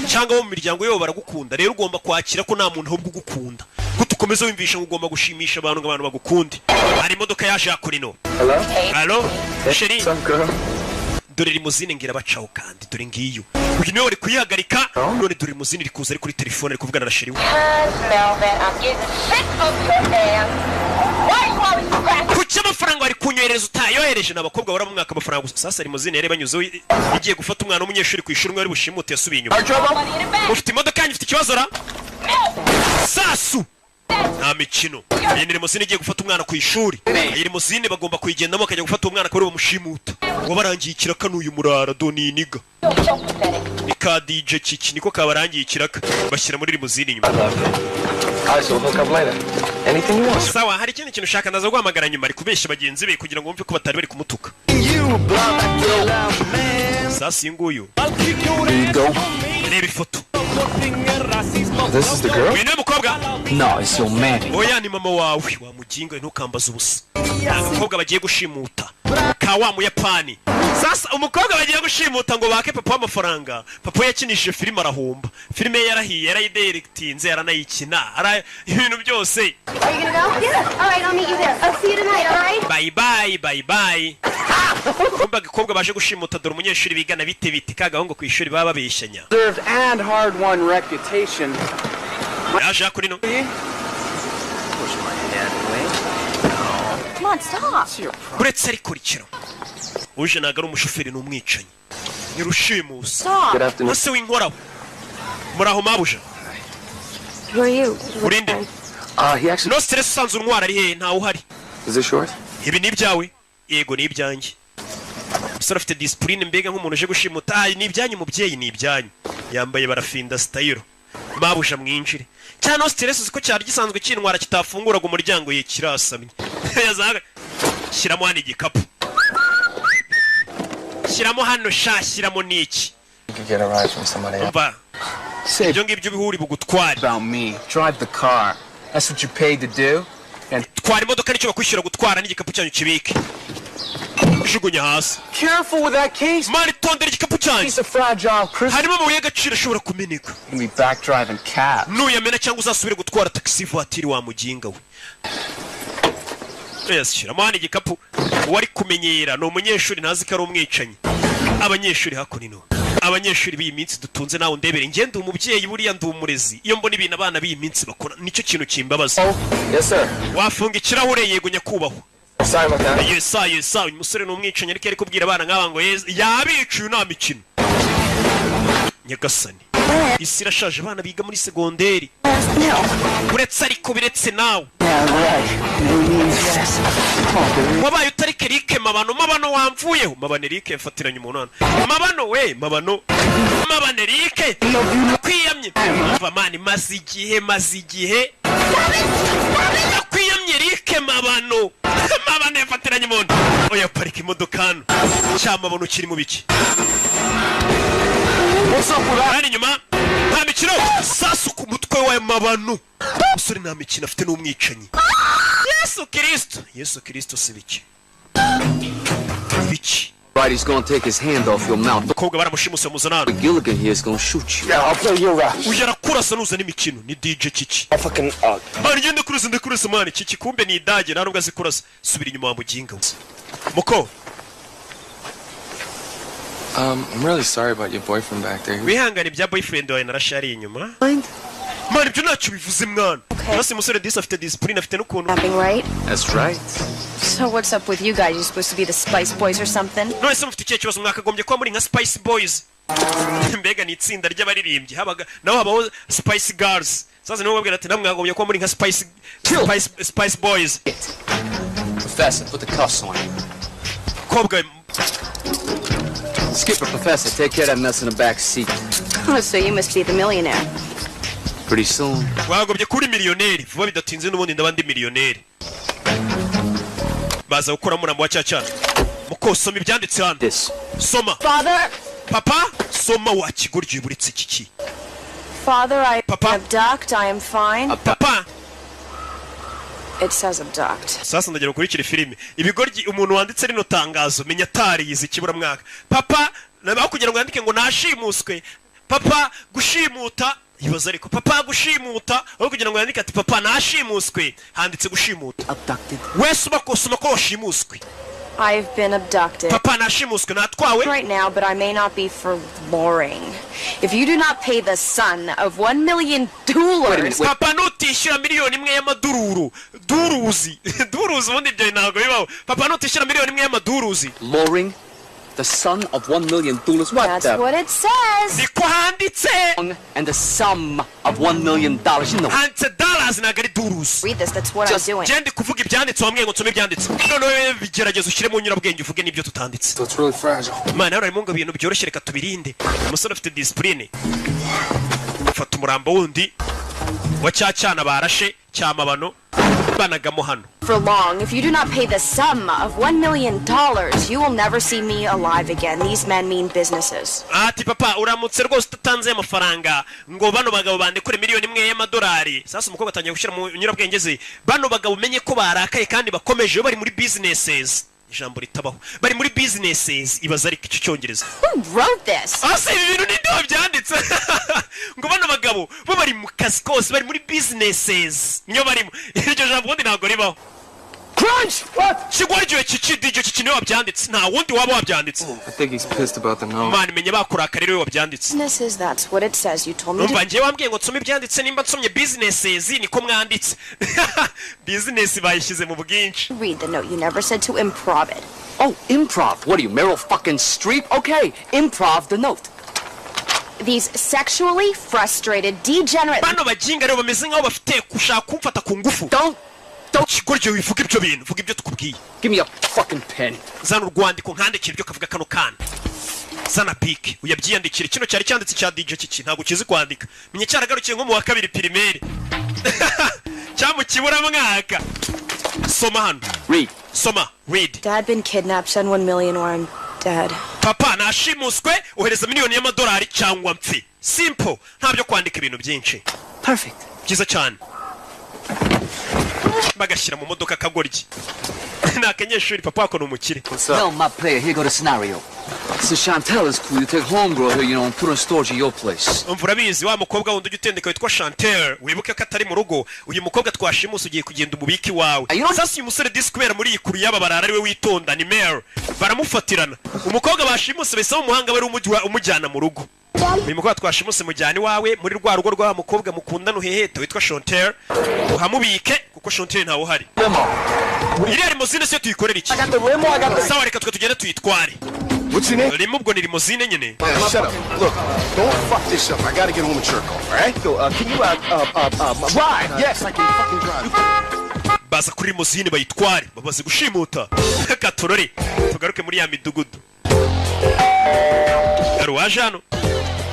cyangwa mu miryango yabo baragukunda rero ugomba kwakira ko nta muntu ahubwo ugukunda ko tukomeza wimvisha ngo ugomba gushimisha abantu ngo abantu bagukunde. Hari imodoka yaje yakurino. Hello Sheri dore limuzine ngira bacaho kandi dore ngiyo uyu niwe wari kuyihagarika none dore limuzine iri kuza ari kuri telefone ari kuvugana na Sheri we. Kuki amafaranga wari kunyohereza utayohereje n'abakobwa bara mu mwaka amafaranga gusa. Sasa limuzine yari banyuzeho igiye gufata umwana w'umunyeshuri ku ishuri wari bushimute yasubiye inyuma. Ufite imodoka yanyu ufite ikibazo ra Sasu nta mikino. Iyi limuzine igiye gufata umwana ku ishuri. Iyi limuzine bagomba kuyigendamo akajya gufata umwana ko bamushimuta ngo barangiye ikiraka n'uyu murara doni niga ni ka DJ Kiki niko kabarangiye ikiraka bashyira muri limuzine inyuma. Sawa hari ikindi kintu ushaka ndaza guhamagara nyuma ari kubeshya bagenzi be kugira ngo bumve ko batari bari kumutuka. Sasa nguyu reba ifoto. This is the girl? Uyu ni mukobwa? No, it's your man. Oya ni mama wawe wamuginga ntukambaza ubusa. Abakobwa bagiye gushimuta ka wa mu Yapani. Sasa umukobwa bagiye gushimuta ngo bake papa amafaranga. Papa yakinishije filime arahomba. Filime yarahiye yarayidirectinze yaranayikina. Ara ibintu byose. Are you gonna go? Yeah. All right, I'll meet you there. I'll see you tonight, all right? Bye bye, bye bye. Kumba gikobwa baje gushimuta dore umunyeshuri bigana bite kagahongo ku ishuri baba babeshyanya. Served and hard won reputation. Yaje kurino. Come on, stop. Kuretse ari kurikiro. Uje nagara umushoferi n'umwicanyi. Nirushimusa. Ase w'inkoraho. Muraho mabuja. Who are you? Urinde. He actually. No stress sanzu ntwara ari he nta uhari. Is it short? Ibi ni ibyawe. Yego ni ibyanjye. Musore afite discipline mbega nk'umuntu uje gushimuta ni ibyanyu mubyeyi ni ibyanyu. Yambaye barafinda style. babusha mwinjire cyane stress uziko cyari gisanzwe cyintwara kitafunguraga umuryango ye kirasamye yazaga shiramo hano igikapu shiramo hano shashiramo niki get a ride from somebody else. Say ibyo ngibyo bihuri bugutwara about me. Drive the car. That's what you paid to do. And twara imodoka nicyo bakwishyura gutwara n'igikapu cyanyu kibike jugunya hasi. Careful with that case. Mari tondera igikapu cyanyu. It's a fragile crystal. Harimo amabuye y'agaciro ashobora kumeneka. You'll be back driving cab. Nuyamena cyangwa uzasubire gutwara taxi voiture wa muginga we. Yes, shira mani igikapu wari kumenyera no umunyeshuri ntazi ko ari umwicanyi. Abanyeshuri hakunino. Abanyeshuri b'iyi minsi dutunze nawe ndebere ngende umubyeyi buriya ndumurezi iyo mbona ibintu abana b'iyi minsi bakora nicyo kintu kimbabaza. Yes sir. Wafunga ikirahure yego nyakubahwa. Sorry about that. Yes, uyu musore n'umwicanyi ariko ari kubwira abana nk'aba ngo yabicuye nta mikino. Nyagasani. Isi irashaje abana biga muri segonderi. Uretse ariko biretse nawe. Wabaye utarike Eric mabano wamvuyeho mabano Eric mfatiranye umunana mabano we mabano Eric kwiyamye umva mani mazi igihe kwiyamye Eric mabano mfatiranye umuntu oya parika imodoka hano cyamabano kiri mu biki Hano inyuma nta mikino sasu ku mutwe wa mabano musore nta mikino afite n'umwicanyi Yesu Kristo sibiki Right, he's gonna take his hand off your mouth. Koga baramushimuse muzanana. Gilligan here is gonna shoot you. Yeah, I'll play your rap. Ujara kurasa nuza n'imikino ni DJ Chichi. I fucking Mani ngende kurasa mani Chichi kumbe ni idage nta nubwo azikurasa subira inyuma wa muginga. Muko. I'm really sorry about your boyfriend back there. Wihangane bya boyfriend wawe narashari inyuma. Mani byo ntacyo bivuze mwana. Nasi musore disa afite discipline afite n'ukuntu. Right? That's right. So what's up with you guys? You supposed to be the Spice Boys or something? No, ese mufite ikihe kibazo mwakagombye kuba muri nka Spice Boys. Mbega ni itsinda ry'abaririmbyi habaga naho habaho Spice Girls. Sasa niho babwira ati namwe mwagombye kuba muri nka Spice Boys. Professor, put the cuffs on. Kobwa Skipper, Professor, take care of that mess in the back seat. Oh, so you must be the millionaire. Pretty soon. Wagobye kuri miliyoneri vuba bidatinze n'ubundi ndabandi miliyoneri. Baza gukora murambo wa cyacana. Muko soma ibyanditse hano. Soma. Father. Papa, soma wa kigoryi buritse kiki. Father, I abduct. I am fine. Papa. It says abduct. Sasa ndagera kurikira filime. Ibigoryi umuntu wanditse rino tangazo menya tari yizi kibura mwaka. Papa, nabaho kugira ngo yandike ngo nashimuswe. Papa gushimuta. Ibaza ariko papa gushimuta aho kugira ngo yandike ati papa nashimuswe handitse gushimuta. Abducted. Wese bakosoma ko washimuswe. I've been abducted. Papa nashimuswe natwawe. Right now, but I may not be for boring. If you do not pay the son of $1 million. Papa nutishyura miliyoni imwe y'amadururu. Duruzi ubundi byo ntago bibaho. Papa nutishyura miliyoni imwe y'amaduruzi. Luring the son of $1 million. What? That's what it says. Niko handitse. And the sum of $1 million. You know. Handitse dollars nagari duruzi. Read this. That's what I'm doing. Jendi kuvuga ibyanditse wambwiye ngo nsome ibyanditse. None bigerageza ushyire mu nyurabwenge uvuge n'ibyo tutanditse. It's really fragile. Mana arimo ngo ibintu byoroshye reka tubirinde. Umusore afite discipline. Fata umurambo wundi wa cyacana barashe cyamabano banagamo hano. For long, if you do not pay the sum of $1 million, you will never see me alive again. These men mean businesses. Ati papa uramutse rwose utanze amafaranga ngo bano bagabo bandekure miliyoni imwe y'amadolari. Sasa umukobwa atangiye gushyira mu nyurabwenge ze. Bano bagabo umenye ko barakaye kandi bakomeje bari muri businesses. Ijambo ritabaho. Bari muri businesses ibaza ari iki cyongereza. Who wrote this? Ase ibintu ni byanditse. Ngo bano bagabo bo bari mu kazi kose bari muri businesses. Niyo barimo. Iryo jambo ubundi ntago ribaho. Crunch! What? Shigwaryo Chichi DJ Chichi niwe wabyanditse. Nta wundi waba wabyanditse. I think he's pissed about the note. Man menye bakurakara rero wabyanditse. Businesses, that's what it says. You told me to. Ngiye wambwiye ngo nsome ibyanditse nimba nsomye businesses niko mwanditse. Business bayishyize mu bwinshi. Read the note. You never said to improv it. Oh, improv. What are you, Meryl fucking Streep? Okay, improv the note. These sexually frustrated, degenerate. Bano bajinga rero bameze nkaho bafite kushaka kumfata ku ngufu. Don't Kigoryo wivuga ibyo bintu, vuga ibyo tukubwiye. Give me a fucking pen. Zana urwandiko nkandikira ibyo kavuga kano kana. zana piki uyabyiyandikire. Kino cyari cyanditse cya DJ kiki ntabwo kizi kwandika. Menye cyaragarukiye nko mu wa 2 primaire. Cyamukibura mwaka. Soma hano. Read. Soma. Read. Dad been kidnapped. Send 1 million or I'm dead. Papa nashimuswe ohereza miliyoni y'amadolari cyangwa mpfi. Simple. Ntabyo kwandika ibintu byinshi. Perfect. Byiza cyane. Bagashyira mu modoka kagoryi. Nakanyeshuri papa wako numukire. No, my player, here go the scenario. So Chantel is cool. You take homegirl here, you know, and put her in storage at your place. Umvura bizi wa mukobwa wundi ugitendeka witwa Chantel. Wibuke ko atari mu rugo. Uyu mukobwa twashimusa ugiye kugenda umubiki wawe. Sasa uyu musore disquare muri ikuru y'ababarara ari we witonda ni Mare. Baramufatirana. Umukobwa bashimuse bese umuhanga bari umujyana mu rugo. Uyu mukobwa twashimuse mujyani wawe muri rwa rugo rwa mukobwa mukundana uheheta witwa Chantel. Uhamubike kuko Chantel ntawo hari. Iriya limousine se tuyikorera iki? Sawa reka tugende tuyitware. What's your name? Limo ubwo ni limousine nyene. Shut up. Look, don't fuck this up. I gotta get home to Churko, all right? So, can you ride? Yes, I can fucking drive. Baza kuri limousine bayitware, babaze gushimuta. Katorore. Tugaruke muri ya midugudu. Garuwaje hano.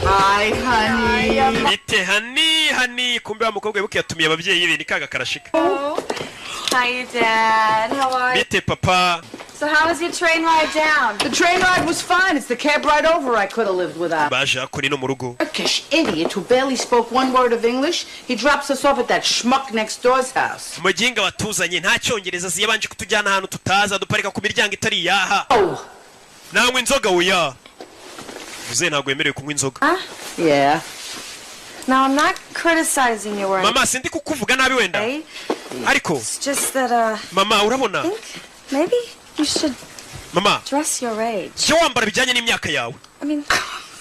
Hi, honey. Bite honey. Kumbe wa mukobwa yibuke yatumiye ababyeyi be nikaga karashika. Hi, Dad. How are you? Bite papa. So how was your train ride down? The train ride was fine. It's the cab ride over I could have lived without. Baje akuri no mu rugo. Turkish idiot who barely spoke 1 word of English. He drops us off at that schmuck next door's house. Muginga watuzanye nta cyongereza ziyabanje kutujyana ahantu tutaza duparika ku miryango itari yaha. Nangwe inzoga uya. Uze ntabwo yemerewe kunywa inzoga. Yeah. Now I'm not criticizing you or Mama sindi kukuvuga nabi wenda. Ariko it's just that Mama urabona? Maybe you should Mama dress your age. Cyo wambara bijyanye n'imyaka yawe. I mean,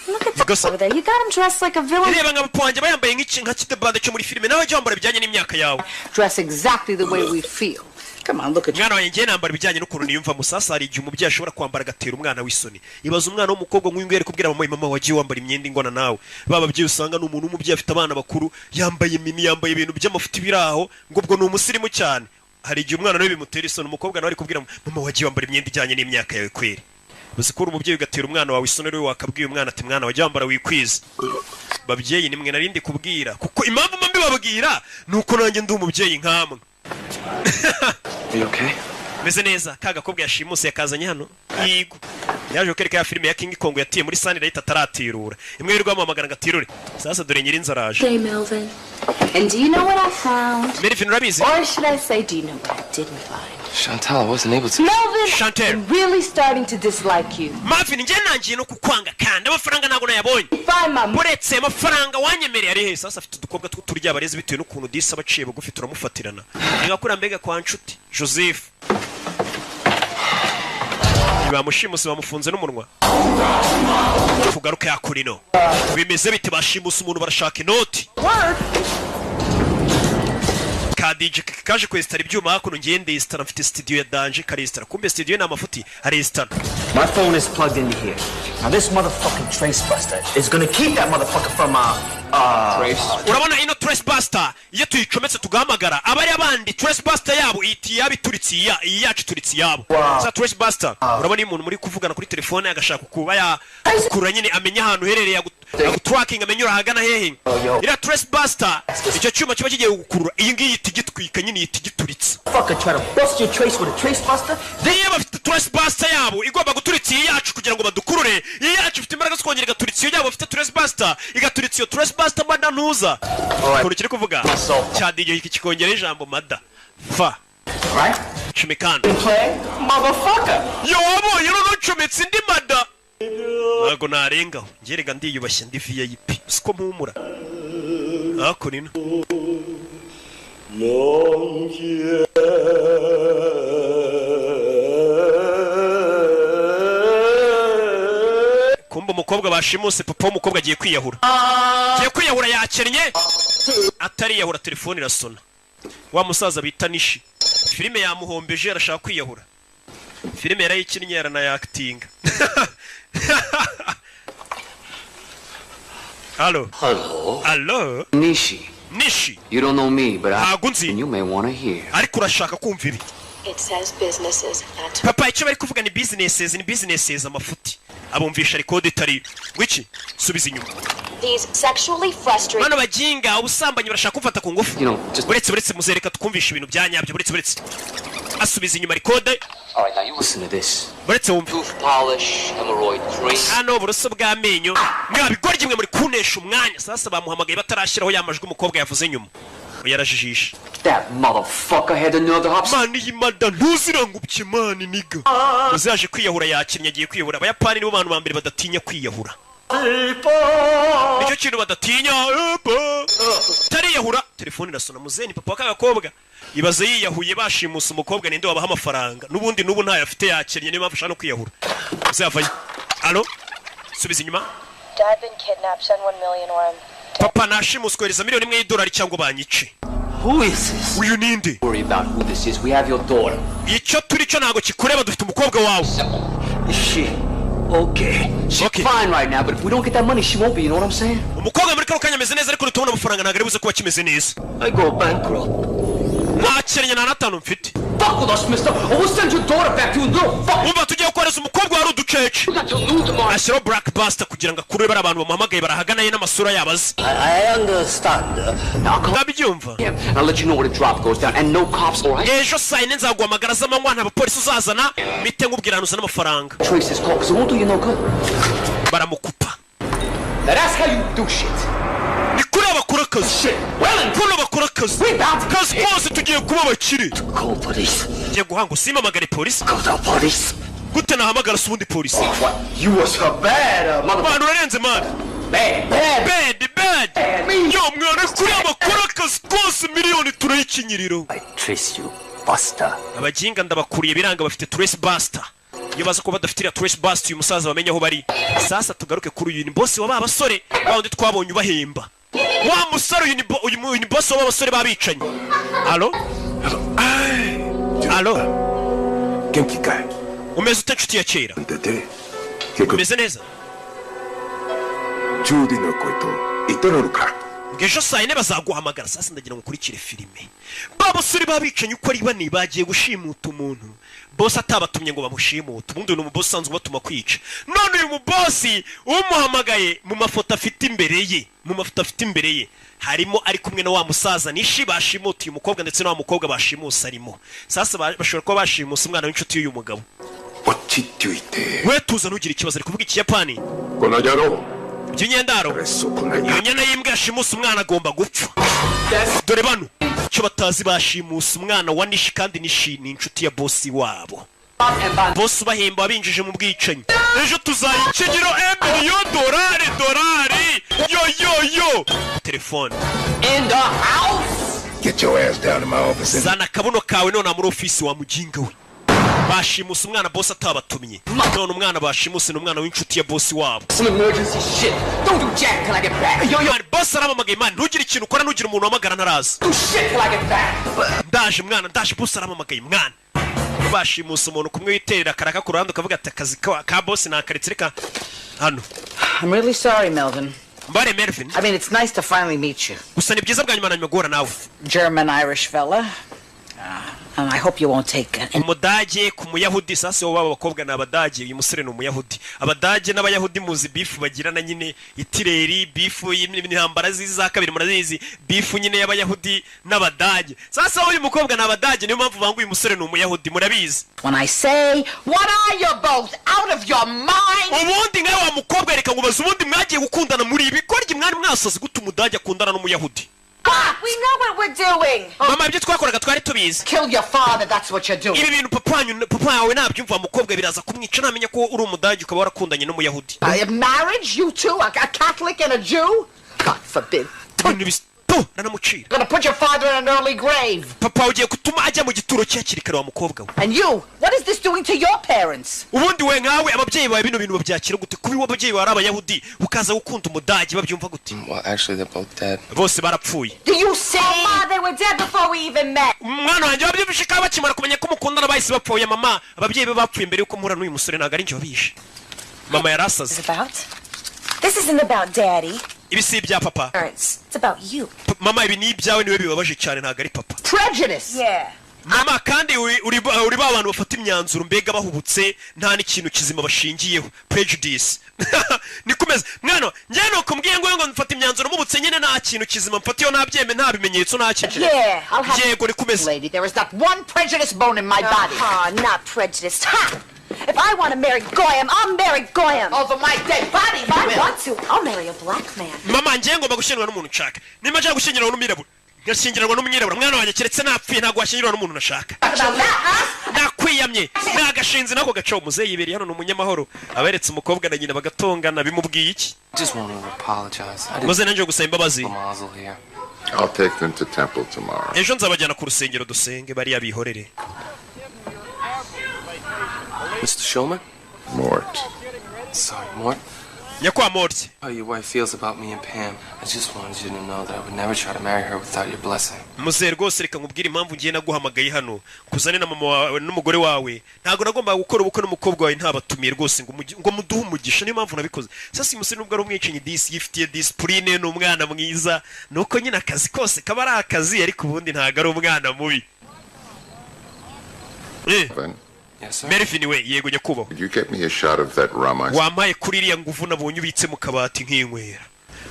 look at that over there. You got him dressed like a villain. Reba nka pwanjye bayambaye nka kitebande cyo muri filime nawe cyo wambara bijyanye n'imyaka yawe. Dress exactly the way we feel. Come on, look at you. Mwana wanjye nambara bijyanye n'ukuntu niyumva musasa hari igihe umubyeyi ashobora kwambara gatera umwana w'isoni. Ibaza umwana w'umukobwa nk'uyu ngere kubwira mama wagiye wambara imyenda ingona nawe. Baba bye usanga n'umuntu w'umubyeyi afite abana bakuru yambaye mini yambaye ibintu by'amafuti biraho ngo ubwo ni umusirimu cyane. Hari igihe umwana nawe bimutera isoni umukobwa nawe ari kubwira mama wagiye wambara imyenda ijyanye n'imyaka yawe kweri. Bazikura umubyeyi ugatera umwana wawe isoni rero wakabwiye umwana ati mwana wagiye wambara wikwiza. Babyeyi nimwe narindi kubwira kuko impamvu mbi babwira nuko nanjye ndi umubyeyi nkamwe. You okay? Meze neza kagakobwa yashimuse yakazanye hano. Yigo. Yaje ukereka ya filime ya King Kong yatiye muri Sunlight ataratirura. Imwe y'irwamo amagana gatirure. Sasa dore nyiri inzara aje. Hey Melvin. And do you know what I found? Melvin urabizi? Or should I say do you know what I didn't find? Chantal, I wasn't able to. Melvin, Chantal. I'm really starting to dislike you. Marvin nje nangiye no kukwanga kandi amafaranga nago nayabonye. Find my Muretse amafaranga wanyemereye ari he sasa afite udukobwa turya abarezi bitewe n'ukuntu disa baciye bugufi turamufatirana. Ngakura mbega kwa nshuti Joseph. Bamushimuse bamufunze n'umunwa. Kugaruka yakurino. Bimeze bite bashimusa umuntu barashaka inoti. Kadije kaje kwestara ibyuma hakuno ngende istara mfite studio ya Danje karestara kumbe studio na mafuti arestara. My phone is plugged into here. Now this motherfucking trace buster is gonna keep that motherfucker from Trace. Urabona ino Trace Buster iyo tuyicometse tugahamagara abari abandi Trace Buster yabo iti yabituritse yacu turitse yabo. Sa Trace Buster urabona umuntu muri kuvugana kuri telefone agashaka kuba ya kura nyine amenya ahantu herereye tracking amenyura hagana hehe. Ira Trace Buster icyo cyuma kiba kigiye gukurura iyi ngiyi itigitwika nyine itigituritse. Fucker try to bust your trace with a Trace Buster. They bafite Trace Buster yabo igomba guturitse yacu kugira ngo badukurure. Yacu ifite imbaraga zikongera igaturitse yabo bafite Trace Buster igaturitse iyo Trace Buster mada ntuza. Kuko kiri kuvuga cya DJ iki kikongera ijambo mada. Fa. Right? Chimikana. Motherfucker. Yo wabo yero no chometse ndi mada. Nago narengaho. Ngerega ndiyubashye ndi VIP. Siko mpumura. Ako nino. Kumba umukobwa bashimuse papa w'umukobwa agiye kwiyahura. Agiye kwiyahura yakennye. Atari yahura telefone irasona. Wa musaza bita Nishi. Filime yamuhombeje arashaka kwiyahura. Filime yarayikinnye yarana acting. Hello. Hello. Hello. Nishi. Nishi. You don't know me, but and you may want to hear. Ariko urashaka kumva ibi. It says businesses. That's Papa icyo bari kuvuga ni businesses amafuti. abumvisha record itari wiki subiza inyuma These sexually frustrated. Bano bajinga ubusambanyi barashaka kumfata ku ngufu. Buretse muzereka tukumvisha ibintu byanyabyo buretse. Asubiza inyuma record. All right, now you listen to this. Buretse wumva. Tooth polish, hemorrhoid cream. Hano buroso bw'amenyo. Mwabigorye mwe muri kunesha umwanya. Sasa bamuhamagaye batarashyiraho yamajwi umukobwa yavuze nyuma. Yarajijisha. That motherfucker had the nerve to hop. Man yimada ntuzirangubye man niga. Uzaje kwiyahura yakinnye agiye kwiyahura. Abayapani nibo bantu bambere badatinya kwiyahura. Nicyo kintu badatinya. Tariyahura. Telefone irasona muzeni papa w'akagakobwa. Ibaze yiyahuye bashimusa umukobwa ninde wabaha amafaranga. Nubundi nubu ntayo afite yakinnye niyo mpamvu no kwiyahura. Uzavayo. Allo? Subiza inyuma. Dad been kidnapped, send 1 million or Papa nashimuswereza miliyoni imwe y'idolari cyangwa banyice. Who is this? Uyu ninde? Worry about who this is. We have your daughter. Icyo turi cyo nago kikureba dufite umukobwa wawe. Shit. Okay. She's fine right now, but if we don't get that money, she won't be, you know what I'm saying? Umukobwa muri kano kanya ameze neza ariko tubona amafaranga ntago aribuze kuba kimeze neza. I go bankrupt. Ntakerenya na natanu mfite. Fuck with us, mister. Or we'll send your daughter back to you, little fuck. Umva tugiye gukoreza umukobwa wari uducece. Ashyiraho Black Buster kugira ngo akurure bari abantu bamuhamagaye barahaganaye n'amasura yabaze. I understand. Ndabyumva. I'll let you know when the drop goes down and no cops, all right? Ejo saa yine nzaguhamagara z'amanywa nta bapolisi uzazana mite nkubwiranuza n'amafaranga. Trace is called because it won't do you no good. Baramukupa. That's how you do shit. Ni kuri abakora akazi. Kuno bakora akazi. Kazi kose tugiye kuba bakire. Call police. Tugiye guhanga usimamagare polisi. Call the police. Gute nahamagara subundi polisi. You was a bad motherfucker. Urarenze man. Bad. Yo mwana kuri abakora akazi kose miliyoni turayikinyiriro. I trace you, Buster. Abajinga ndabakuriye biranga bafite Trace Buster. Iyo baza kuba badafite Trace Buster uyu musaza bamenye aho bari. Sasa tugaruke kuri uyu ni boss wa babasore bawundi twabonye ubahemba. Wa musaro uyu ni boss wa babasore babicanye. Allo? Allo? Genki kai. Umeze utanshuti ya kera. Umeze neza? Judy no koito itororuka. Ngejo saa yine bazaguhamagara sasa ndagira ngo ukurikire filime. Babasore babicanye uko ari bane bagiye gushimuta umuntu. Boss atabatumye ngo bamushimute. Ubundi ni umuboss sanzwe batuma kwica. None uyu mubosi umuhamagaye mu mafoto afite imbere ye. Harimo ari kumwe na wa musaza nishi bashimuta uyu mukobwa ndetse na wa mukobwa bashimusa arimo. Sasa bashobora kuba bashimusa umwana w'inshuti y'uyu mugabo. We tuza nugira ikibazo ari kuvuga ikiyapani. Konajaro. By'inyendaro. Iyo nyana y'imbwa yashimusa umwana agomba gupfa. Dore bano cyo batazi bashimusa umwana wa Nishi kandi Nishi ni inshuti ya boss wabo. Boss bahemba binjije mu bwicanyi. Ejo tuzayikinyiro $1,000,000. Yo. Telefone. In the house. Get your ass down to my office. Zana kabuno kawe none muri office wa mujinga we. Bashimusa umwana boss atabatumye. None umwana bashimusa n'umwana w'inshuti ya boss wabo. Some emergency shit. Don't do jack till I get back. Yo, boss aramamagaye man, ntugire ikintu ukora nugira umuntu wamagara ntaraza. Do shit till I get back. Ndaje boss aramamagaye mwana. Bashimusa umuntu kumwe witerera karaka ku ruhande ukavuga ati akazi ka boss nakaretse reka hano. I'm really sorry, Melvin. Mbare Melvin. I mean, it's nice to finally meet you. Gusa ni byiza bwa nyuma nanyuma guhura nawe. German-Irish fella. And I hope you won't take it. Umudage ku muyahudi sasa wo babakobwa n'abadage uyu musore ni umuyahudi. Abadage n'abayahudi muzi bifu bagirana nyine itireri bifu y'intambara ziza kabiri murazizi bifu nyine y'abayahudi n'abadage. Sasa uyu mukobwa n'abadage niyo mpamvu bangu uyu musore ni umuyahudi murabizi. When I say, what are you both out of your mind? Ubundi ngawe wa mukobwa reka ngubaza ubundi mwagiye gukundana muri ibi korye mwari mwasaze gute umudage akundana n'umuyahudi. We know what we're doing. Mama ibyo twakoraga twari tubizi. Kill your father, that's what you're doing. Ibi bintu papa yawe nabyumva mukobwa biraza kumwica namenya ko uri umudage ukaba warakundanye n'umuyahudi. Marriage, you two, a Catholic and a Jew? God forbid. Nanamucira. Gonna put your father in an early grave. Papa ugiye kutuma ajya mu gituro cyakiri kare wa mukobwa we. And you, what is this doing to your parents? Ubundi we nkawe ababyeyi bawe bino bintu babyakira gute kubi w'ababyeyi bawe abayahudi ukaza gukunda umudage babyumva gute? Well, actually they're both dead. Bose barapfuye. Do you say? Mama, they were dead before we even met. Mwana wanjye babyumvishe ka bakimara kumenya ko mukundana bahise bapfuye mama ababyeyi be bapfuye mbere yuko muhura n'uyu musore ntago ari njye wabishe. Mama yarasaze. This isn't about daddy. Ibi si ibya papa. It's about you. Mama ibi ni ibyawe niwe bibabaje cyane ntago ari papa. Prejudice. Yeah. mama kandi uri ba bantu bafata imyanzuro mbega bahubutse nta n'ikintu kizima bashingiyeho prejudice nikomeza mwana njye no kumbwiye ngo mfata imyanzuro mubutse nyine nta kintu kizima mfatiyo nabyeme nta bimenyetso nta kintu yego nikomeza lady there is not one prejudice bone in my body not prejudiced If I want to marry Goyam, I'll marry Goyam. Over my dead body, if I want to, I'll marry a black man. Mama njye ngomba gushyingirwa n'umuntu nshaka. Nimba nshaka gushyingirwa n'umwirabura, ngashyingirwa n'umwirabura. Mwana wanjye keretse napfuye ntabwo washyingirwa n'umuntu nashaka. Nakwiyamye. Nagashinze nako gacaho muzeyi ibiri hano n'umunyamahoro. Aberetse umukobwa na nyina bagatongana bimubwiye iki? Just want to apologize. Muze nanjye gusaba imbabazi. I'll take them to temple tomorrow. Ejo nzabajyana ku rusengero dusenge bari yabihorere. Mr. Shulman? Mort. Sorry, Mort. Nyakwa Mort. How your wife feels about me and Pam. I just wanted you to know that I would never try to marry her without your blessing. Muze rwose reka nkubwire impamvu ngiye naguhamagaye hano kuzane na mama wawe n'umugore wawe ntago nagomba gukora ubukwe n'umukobwa wawe ntabatumiye rwose ngo muduhe umugisha niyo mpamvu nabikoze sasa umusore nubwo ari umwicanyi disi yifitiye discipline n'umwana mwiza nuko nyine akazi kose kaba ari akazi ariko ubundi ntago ari umwana mubi Yes, sir. Yego nyakubaho. Could you get me a shot of that rum? Wampaye kuri iriya nguvu nabonye ubitse mu kabati nk'inkwera.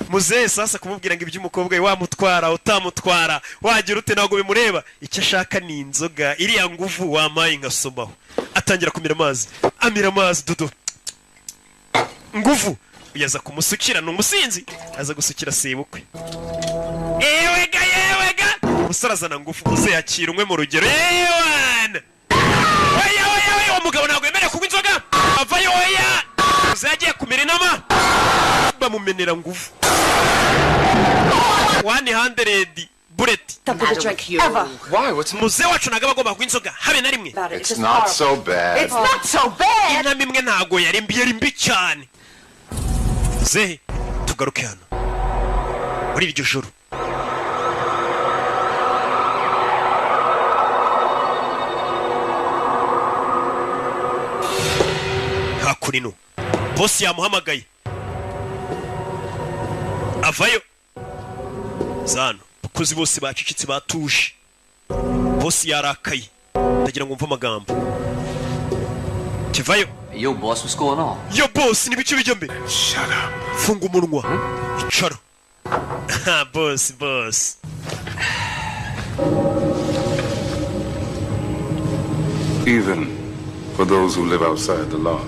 Muze sasa kumubwira ngo iby'umukobwa we wamutwara utamutwara wagira ute ntabwo bimureba icyo ashaka ni inzoga iriya nguvu wampaye nkasomaho atangira kumira amazi amira amazi dodo nguvu uyaza kumusukira n'umusinzi aza gusukira sebukwe yewega umusore azana nguvu muze yakira umwe mu rugero yewana umugabo ntabwo yemerewe kunywa inzoga avayo oya uzagiye kumira inama bamumenera nguvu 100 bullet Why? What's muze wacu ntabwo bagomba kunywa inzoga habe na rimwe It's not so bad. It's not so bad. inama imwe ntabwo yari mbi cyane ze tugaruke hano muri iryo joro hakurino bosi yamuhamagaye avayo zano abakozi bose bacicitse batuje bosi yarakaye ndagira ngo mve amagambo kivayo Yo boss, what's going on? Yo boss, ni bicu bijya mbere Shut up. funga umunwa icara boss Even for those who live outside the law,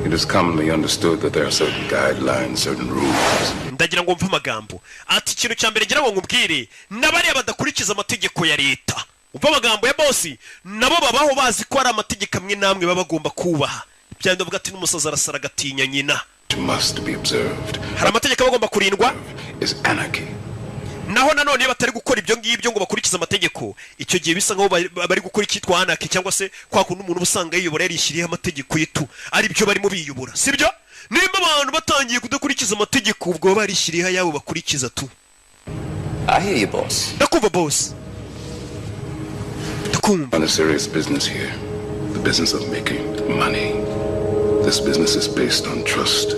it is commonly understood that there are certain guidelines, certain rules. ndagira ngo mve amagambo ati ikintu cya mbere ngira ngo nkubwire n'abariya badakurikiza amategeko ya leta umva amagambo ya bosi nabo babaho bazi ko ari amategeko amwe namwe baba bagomba kubaha byandi bavuga ati n'umusaza arasara agatinya nyina Must be observed. hari amategeko bagomba kurindwa Is anarchy. naho nanone iyo batari gukora ibyo ngibyo ngo bakurikize amategeko icyo gihe bisa nkaho bari gukora icyitwa anarchy cyangwa se kwa kundi umuntu usanga yiyobora yarishyiriyeho amategeko yitu ari byo barimo biyobora sibyo nimba abantu batangiye kudakurikiza amategeko ubwo baba barishyiriyeho ayabo bakurikiza tu I hear you, boss. ndakumva boss On a serious business here, the business of making money. This business is based on trust.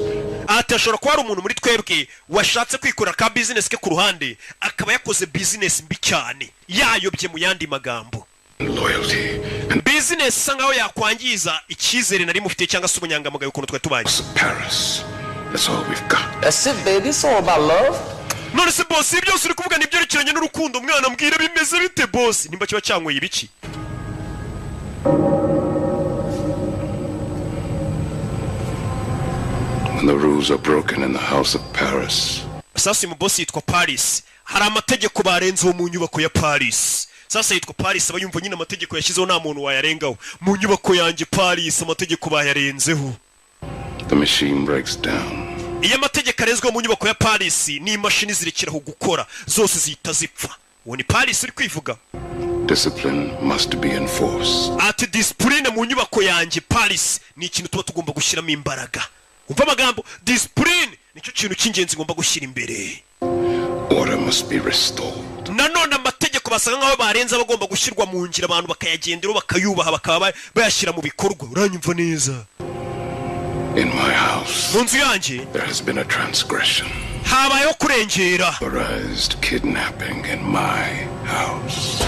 ati ashobora kuba ari umuntu muri twebwe washatse kwikorera ka business ke ku ruhande akaba yakoze business mbi cyane yayobye mu yandi magambo Loyalty. business isa nkaho yakwangiza icyizere nari mufite cyangwa se ubunyangamugayo ukuntu twari tubanye Paris. That's all we've got. That's it, baby. It's all about love. none se boss ibyo byose uri kuvuga ni byerekeranye n'urukundo mwana mbwira bimeze bite boss nimba kiba cyangoye ibiki When the rules are broken in the house of Paris. sasa mu boss yitwa Paris hari amategeko barenzeho mu nyubako ya Paris sasa yitwa Paris aba yumva nyine amategeko yashyizeho nta muntu wayarengaho mu nyubako yanjye Paris amategeko bayarenzeho The machine breaks down. iyo amategeko arezweho mu nyubako ya Paris ni imashini zirekeraho gukora zose zihita zipfa uwo ni Paris uri kwivuga Discipline must be enforced. ati discipline mu nyubako yanjye Paris ni ikintu tuba tugomba gushyiramo imbaraga umva amagambo discipline nicyo kintu cy'ingenzi ngomba gushyira imbere Order must be restored. nanone amategeko basanga nkaho barenze bagomba gushyirwa mu ngiro abantu bakayagenderaho bakayubaha bakaba bayashyira mu bikorwa uranyumva neza In my house, mu nzu yanjye there has been a transgression. habayeho kurengera Authorized kidnapping in my house.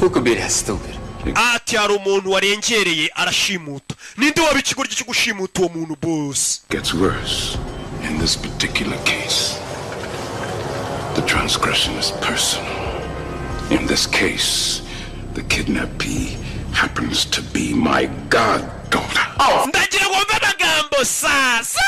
Who could be that stupid? Ati hari umuntu warengereye arashimuta. Ninde waba ikigoryi cyo gushimuta uwo muntu boss? Gets worse. In this particular case, the transgression is personal. In this case, the kidnappee happens to be my goddaughter. Ndagira ngo mve amagambo sasa.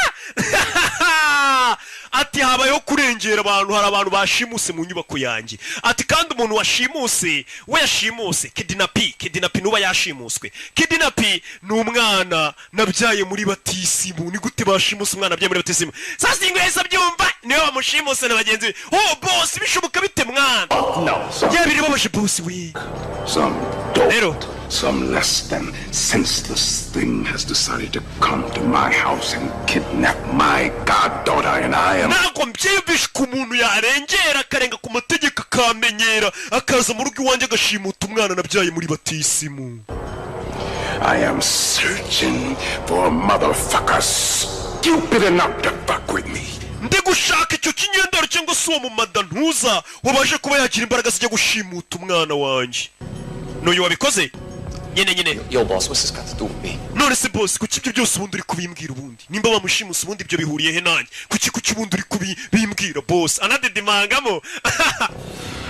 Ati habayeho kurengera abantu, hari abantu bashimuse mu nyubako yanjye. Ati kandi umuntu washimuse we yashimuse kidnappee nuba yashimuswe. Kidnappee ni umwana nabyaye muri batisimu. Ni gute bashimuse umwana nabyaye muri batisimu? Sasa ingweza byumva niwe bamushimuse na bagenzi be. Oh boss bishoboka bite mwana? No. Yabiri babashe boss we. Some dope, some less than senseless thing has decided to come to my house and kidnap my goddaughter, and I am... Nako mbyibishe ku muntu yarengera akarenga ku mategeko akamenyera akaza mu rugo iwanjye agashimuta umwana nabyaye muri batisimu. I am searching for a motherfucker stupid enough to fuck with me. Ndi gushaka icyo kinyendaro cyangwa se uwo mu madantuza wabaje kuba yagira imbaraga zijya gushimuta umwana wanjye. N'uyu wabikoze? Nyine. Yo boss, what's this got to do with me? None se boss, kuki ibyo byose ubundi uri kubimbwira ubundi? Nimba bamushimusa ubundi ibyo bihuriye he nanjye? Kuki ubundi uri kubimbwira boss? Anadedimangamo.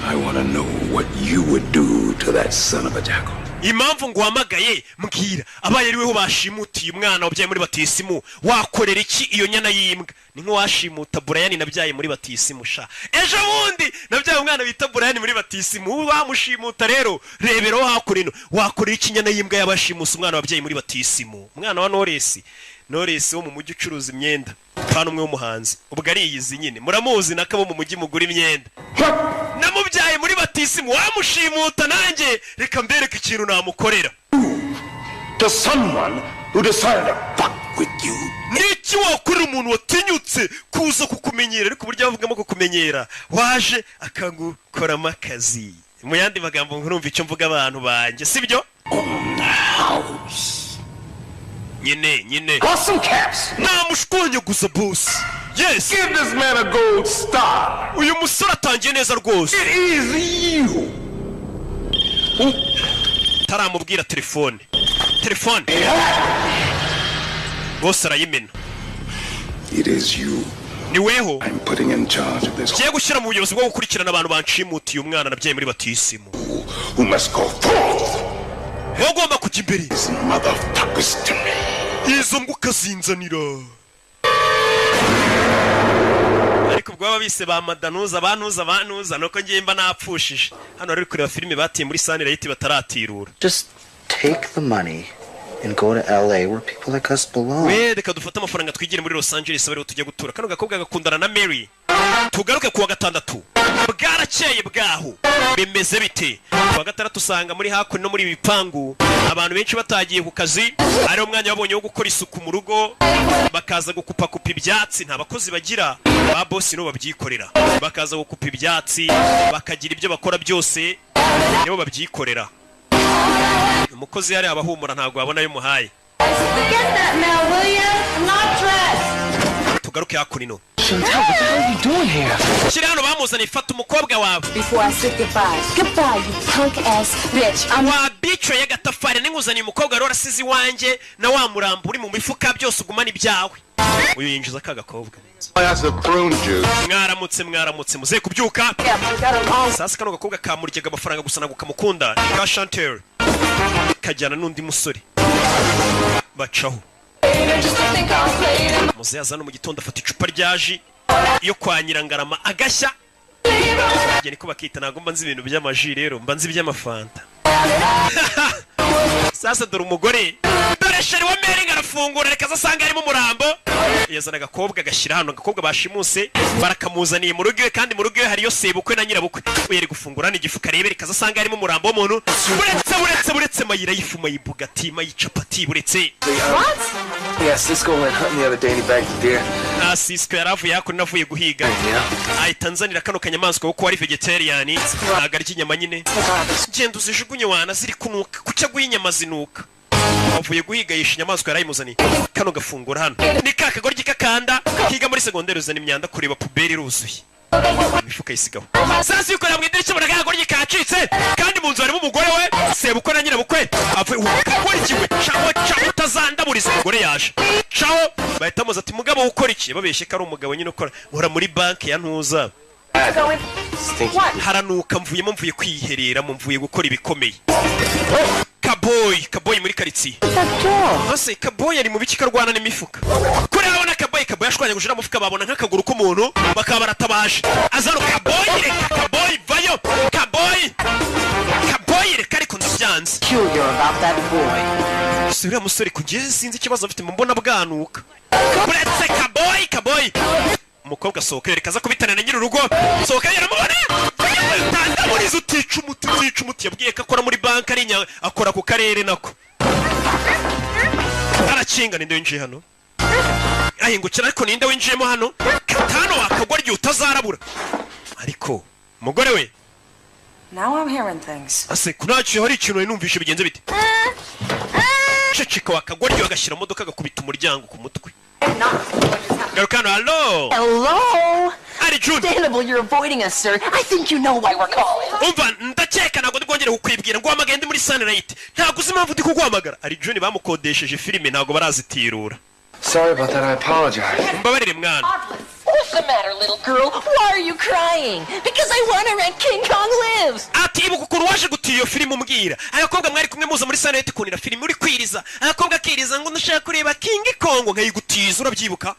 I want to know what you would do to that son of a jackal. Impamvu nguhamagaye mbwira abaye ariweho bashimutiye umwana wabyaye muri batisimu wakorera iki iyo nyana y'imbwa? Ni nko washimuta Brian nabyaye muri batisimu sha. Ejo bundi nabyaye umwana bita Brian muri batisimu wamushimuta rero rebero hakurino wakorera iki nyana y'imbwa yabashimusa umwana wabyaye muri batisimu? Umwana wa Knowless wo mu mujyi ucuruza imyenda kandi umwe w'umuhanzi ubwo ari iyizi nyine muramuzi nakabo mu mujyi mugura imyenda. Namubyaye muri batisimu wamushimuta nanjye reka mbereke ikintu namukorera. To someone who decided to fuck with you. Niki wakorera umuntu watinyutse kuza kukumenyera ariko burya bavugamo kukumenyera waje akangukoramo akazi. Mu yandi magambo nkurumva icyo mvuga abantu banjye sibyo? Nyine. Awesome caps. Namushkonye gusa boss. Yes. Give this man a gold star. Uyu musore atangiye neza rwose. It is you. Taramubwira telefone. Boss arayimena. It is you. Niweho. I'm putting in charge of this. Kiye gushyira mu buyobozi bwo gukurikirana abantu banshimutiye umwana nabyaye muri batisimu. Who must go forth? Wagomba kujya imbere. These motherfuckers to me. Izo mbwa ukazinzanira. Ariko ubwo babise ba madanuza banuza nuko ngiye mba napfushije. Hano rero kureba filime batiye muri Sunlight bataratirura. Just take the money and go to LA where people like us belong. Reka dufate amafaranga twigire muri Los Angeles bari tujya gutura. Kano gakobwa gakundana na Mary. Tugaruke kuwa gatandatu. Bwarakeye bwaho. Bimeze bite? Kuwa gatandatu usanga muri hakuno muri bipangu abantu benshi batagiye ku kazi. Ari umwanya wabonye wo gukora isuku mu rugo. Bakaza gukupa ibyatsi nta bakozi bagira. Ba boss no babyikorera. Bakaza gukupa ibyatsi bakagira ibyo bakora byose nibo babyikorera. Umukozi yari abahumura ntago abona y'umuhaye. Tugaruke hakurino. Chantal, what the hell are you doing here? Shira hano bamuzanye fata umukobwa wawe. Before I say goodbye. Goodbye, you punk ass bitch. Wa bitch ya gatafari ninguzanye umukobwa rero arasize iwanjye na wa murambo uri mu mifuka byose ugumana ibyawe. Uyu yinjiza kagakobwa. That's a prune juice. Mwaramutse muze kubyuka. Sasa kano gakobwa kamuryaga amafaranga gusa naguka mukunda. Ka Chantal. Kajyana n'undi musore. Bacaho. Muze yazana mu gitondo afata icupa ryaji iyo kwa Nyirangarama agashya. Ngiye niko bakita nago mba nzi ibintu by'amaji rero mba nzi by'amafanta. Sasa dore umugore dore sheri wa Mary arafungura reka zasanga arimo umurambo. Yazana agakobwa gashyira hano agakobwa bashimuse barakamuzaniye mu rugo kandi mu rugo hariyo sebukwe na nyirabukwe. Uyeri gufungura n'igifuka rebe reka zasanga arimo umurambo w'umuntu. Buretse mayira yifuma yibugati mayicapati buretse. What? Yeah, Cisco went hunting the other day and he bagged a deer. Cisco yaravuye yako navuye guhiga. Ai Tanzania kano kanyamaswa kuko ari vegetarian. Nagari kinyama nyine. Genda uzijugunye wana ziri kunuka kucya guhinyama zinuka. Avuye guhiga yisha inyamaswa yarayimuzani. Kano gafungura hano. Ni kakagoryi kakanda kiga muri segonderi uzana imyanda kureba puberi ruzuye. Imifuka yisigaho. Sasa yuko namwe idirishya baragagoryi kacitse kandi mu nzu harimo umugore we sebukwe na nyirabukwe avuye ukora iki we caho utazandaburiza umugore yaje caho bahita muza ati mugabo ukora iki babeshye ko ari umugabo nyine ukora uhora muri banki ya ntuza haranuka mvuye kwiherera mvuye gukora ibikomeye Kaboy muri karitsiye ase Kaboy ari mu biki karwana n'imifuka kuri abona Kaboy yashwanye gushira mufuka babona nk'akaguru k'umuntu bakaba baratabaje azano Kaboy reka Kaboy vayo Kaboy reka ariko ndabyanze sura musore kugeze sinzi ikibazo afite mu mbona bwanuka buretse Kaboy umukobwa sohoka yereka aza kubitana na nyir'urugo sohoka yaramubona tandaburiza utica umuti yabwiye ko akora muri banki ari akora ku karere nako arakinga ninde winjiye hano ahingukira ariko ninde winjiyemo hano katano wakagwa ryo utazarabura ariko umugore we Now I'm hearing things. ase kunaciye hari ikintu numvishe bigenze bite ceceka wakagwa ryo agashyira modoka agakubita umuryango ku mutwe Garukano, hello. Ari June. Understandable, you're avoiding us, sir. I think you know why we're calling. Umva, ndakeka ntabwo ndibwongere kukwibwira ngo wamagende muri Sunlight. Ntabwo uzi impamvu ndi kuguhamagara. Ari June bamukodesheje filime ntabwo barazitirura. Sorry about that, I apologize. Mbabarire mwana. What's the matter, little girl? Why are you crying? Because I want to rent King Kong Lives. Ati ibuka ukuntu waje gutiya iyo filime umbwira. Agakobwa mwari kumwe muza muri Sunlight kunira filime uri kwiriza. Agakobwa akiriza ngo ndashaka kureba King Kong nkayigutiza urabyibuka?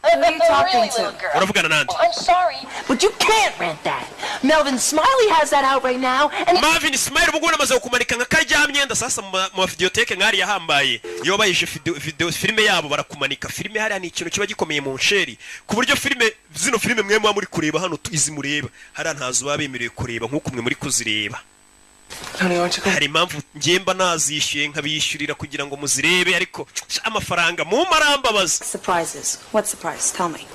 Uravugana nande? I'm sorry, but you can't rent that. Melvin Smiley has that out right now. And Marvin Smiley ubwo namaze kumanika nka karyamyenda sasa mu videoteke ngari yahambaye. Iyo bayije video filime yabo barakumanika. Filime hari ni ikintu kiba gikomeye mu nsheri. Ku buryo filime zino filime mwe muri kureba hano izi mureba hari ntazo babemereye kureba nkuko mwe muri kuzireba hari impamvu ngemba nazishyuye nkabishyurira kugira ngo muzirebe ariko amafaranga mu marambabaza Surprises. What surprise? Tell me.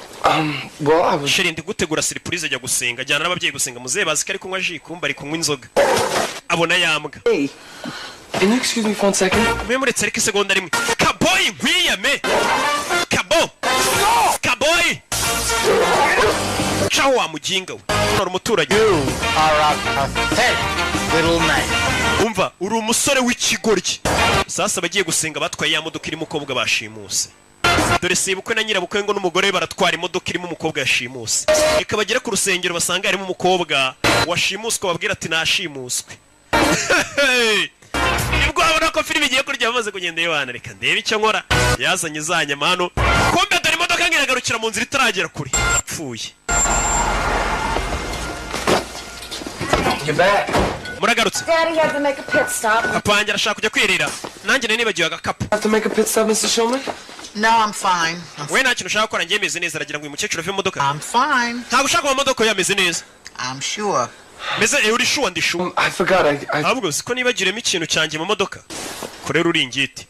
Well, I was sheri ndi gutegura surprise ajya gusenga jyana n'ababyeyi gusenga muzebazi ko ari kunywa ji kumba ari kunywa inzoga abona yambwa Hey, can you excuse me for 1 second? mwe muretse ariko isegonda rimwe Kaboy nkwiyame Kaboy Ciao wa mujinga we none umuturage umva uri umusore w'ikigoryi sasa bagiye gusenga batwaye ya modoka irimo umukobwa bashimuse dore sebukwe na nyirabukwe ngo n'umugore baratwara imodoka irimo umukobwa yashimuse reka bagere ku rusengero basanga harimo umukobwa washimuswe babwira ati nashimuswe nibwo babona ko filime igiye kurya bamaze kugenda yibana reka ndebe icyo nkora yazanye izanyama hano kumbe dore imodoka ngiragarukira mu nzira itaragera kure apfuye muragarutse Daddy had to make a pit stop. kapangira arashaka kujya kwirira nanjye nari nibagiwe agakapu Have to make a pit stop, Mr. Shulman? No, I'm fine. we nta kintu ushaka gukora njye meze neza aragira ngo uyu mukecuru ave mu modoka I'm fine. ntabwo ushaka mu modoka yameze neza I'm sure. meze uri shuwa ndi shuwa I forgot. ahubwo siko nibagiremo ikintu cyanjye mu modoka kurera uringiti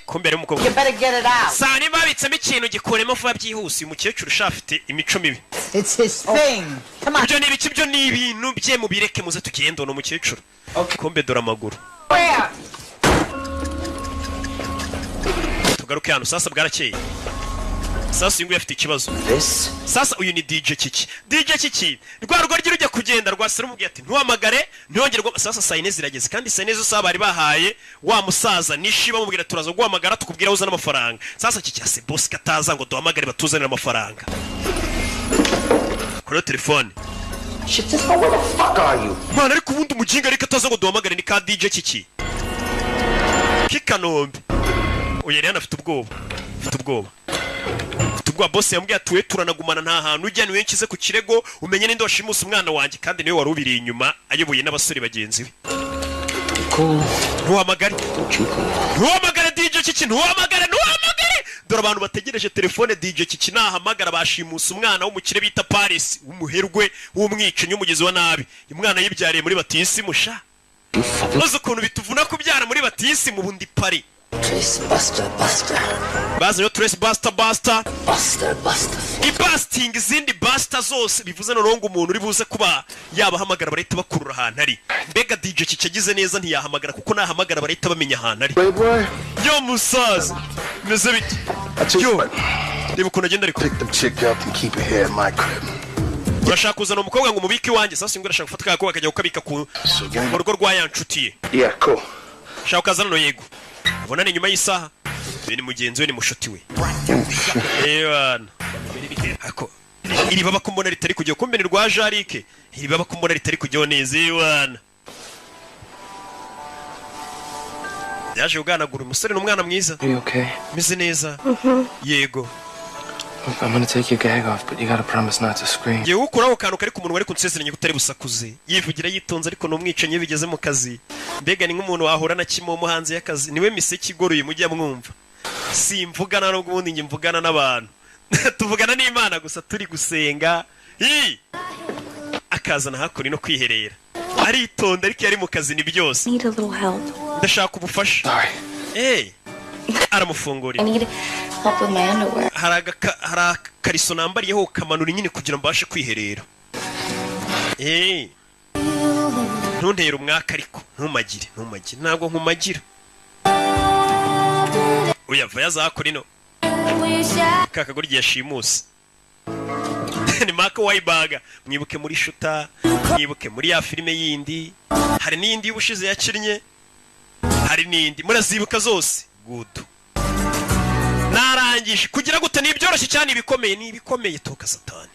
ko mbere y'umukobwa You better get it out. saa niba babitsemo ikintu gikuremo vuba byihuse uyu mukecuru ushafite imico mibi It's his thing. Come on. ibyo ni ibiki byo ni ibintu bye mubireke muze tugende uno mukecuru kombe dore amaguru Where? tugaruke hano sasa bwarakeye sasa uyu nguyu afite ikibazo sasa uyu ni DJ Kiki rwa rugo rujya kugenda rwasira umubwiye ati ntuhamagare ntiyongerwa sasa saa 4 zirageze kandi saa 4 zose bari bahaye wa musaza nishiba mubwira turaza guhamagara tukubwira uzana amafaranga sasa Kiki ase boss kataza ngo duhamagare batuzanira amafaranga kuri telefone Shit, just where the fuck are you? mwana ariko ubundi umuginga ariko ataza ngo duhamagare ni ka DJ Kikanombe uyu rero afite ubwoba boss yambwiye atuwe turanagumana nta hantu ujya niwe nkize ku kirego umenye ninde washimusa umwana wanjye kandi niwe wari ubiri inyuma ayoboye n'abasore bagenzi be ntuhamagare DJ Kiki ntuhamagare dore abantu bategereje telefone DJ Kiki nahamagara bashimusa umwana w'umukire bita Paris w'umuherwe w'umwicanyi w'umugizi wa nabi umwana yibyariye muri Batisi musha maze ukuntu bituvuna kubyara muri Batisi mu bundi pari Baza yo Trace Buster ibasting izindi Buster zose bivuze no rongo umuntu uri buze kuba yabahamagara barahita bakurura ahantu ari mbega DJ Kiki agize neza ntiyahamagara kuko nahamagara barahita bamenya ahantu ari yo musaza meze bite yo reba ukuntu agenda ariko Pick the chick up and keep her here in my crib. urashaka kuzana umukobwa ngo umubike iwanjye sasa ngo urashaka gufata kako akajya ukabika ku rugo rwa ya nshuti ye. Yeah, cool. Shaka kazana no yego. Ubona ni nyuma y'isaha. Ni mugenzi we ni mushuti we. Ewana. Ako. Iri baba kumbona ritari kujya kumbe ni rwa Jarike. Iri baba kumbona ritari kujya neza ewana. Yaje uganagura umusore n'umwana mwiza. Are you okay? Meze neza. Yego. I'm gonna take your gag off, but you gotta promise not to scream. Yewe ukuraho kantu kari ku muntu wari kunsezeranya gutari busakuze. Yivugira yitonze ariko no mwicenye bigeze mu kazi. Mbega ni nk'umuntu wahura na kimomo hanze y'akazi. Niwe miseke igoroye mujya mwumva. Simvugana no gundi nge mvugana n'abantu. Tuvugana n'Imana gusa turi gusenga. Akazana hakuri no kwiherera. Aritonda ariko yari mu kazi ni byose. Ndashaka ubufasha. Aramufungurira. Help with my underwear. Hari akariso nambariyeho kamanura nyine kugira mbashe kwiherera. Ntuntera umwaka ariko ntumagire ntabwo nkumagira. Uyava yazakora ino. Kakagurye yashimuse. Ni Mark Wahlberg. Mwibuke muri Shuta, mwibuke muri ya filime yindi. Hari n'indi y'ubushize yakinnye. Hari n'indi murazibuka zose. Good. Narangije kugira gute nibyoroshye cyane ibikomeye toka Satani.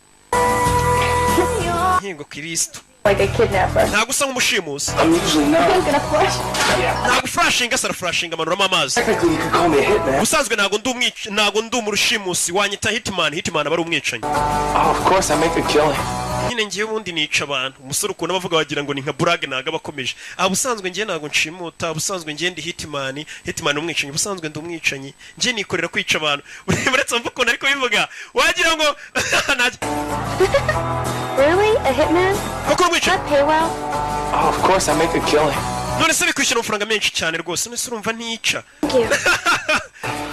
Hingo Kristo. Like a kidnapper. Ntago usa nk'umushimusi. I'm usually not. He's gonna flush. Ntago flashinga sara flashinga amanura amazi. Technically you could call me a hitman. Usanzwe ntago ndi umushimusi wanyita hitman abari umwicanyi. Oh, of course I make a killing. Nyine ngiye ubundi nica abantu. Umusore ukuntu bavuga wagira ngo ni nka brag naga bakomeje. Ubusanzwe ngiye ntago nshimuta, ubusanzwe ngiye ndi hitman umwicanyi, ubusanzwe ndi umwicanyi. Ngiye nikorera kwica abantu. Uretse mvuko nariko bivuga. Wagira ngo Really? A hitman? That pay well? Oh, of course I make a killing. None se bikwishyura amafaranga menshi cyane rwose. None se urumva ntica.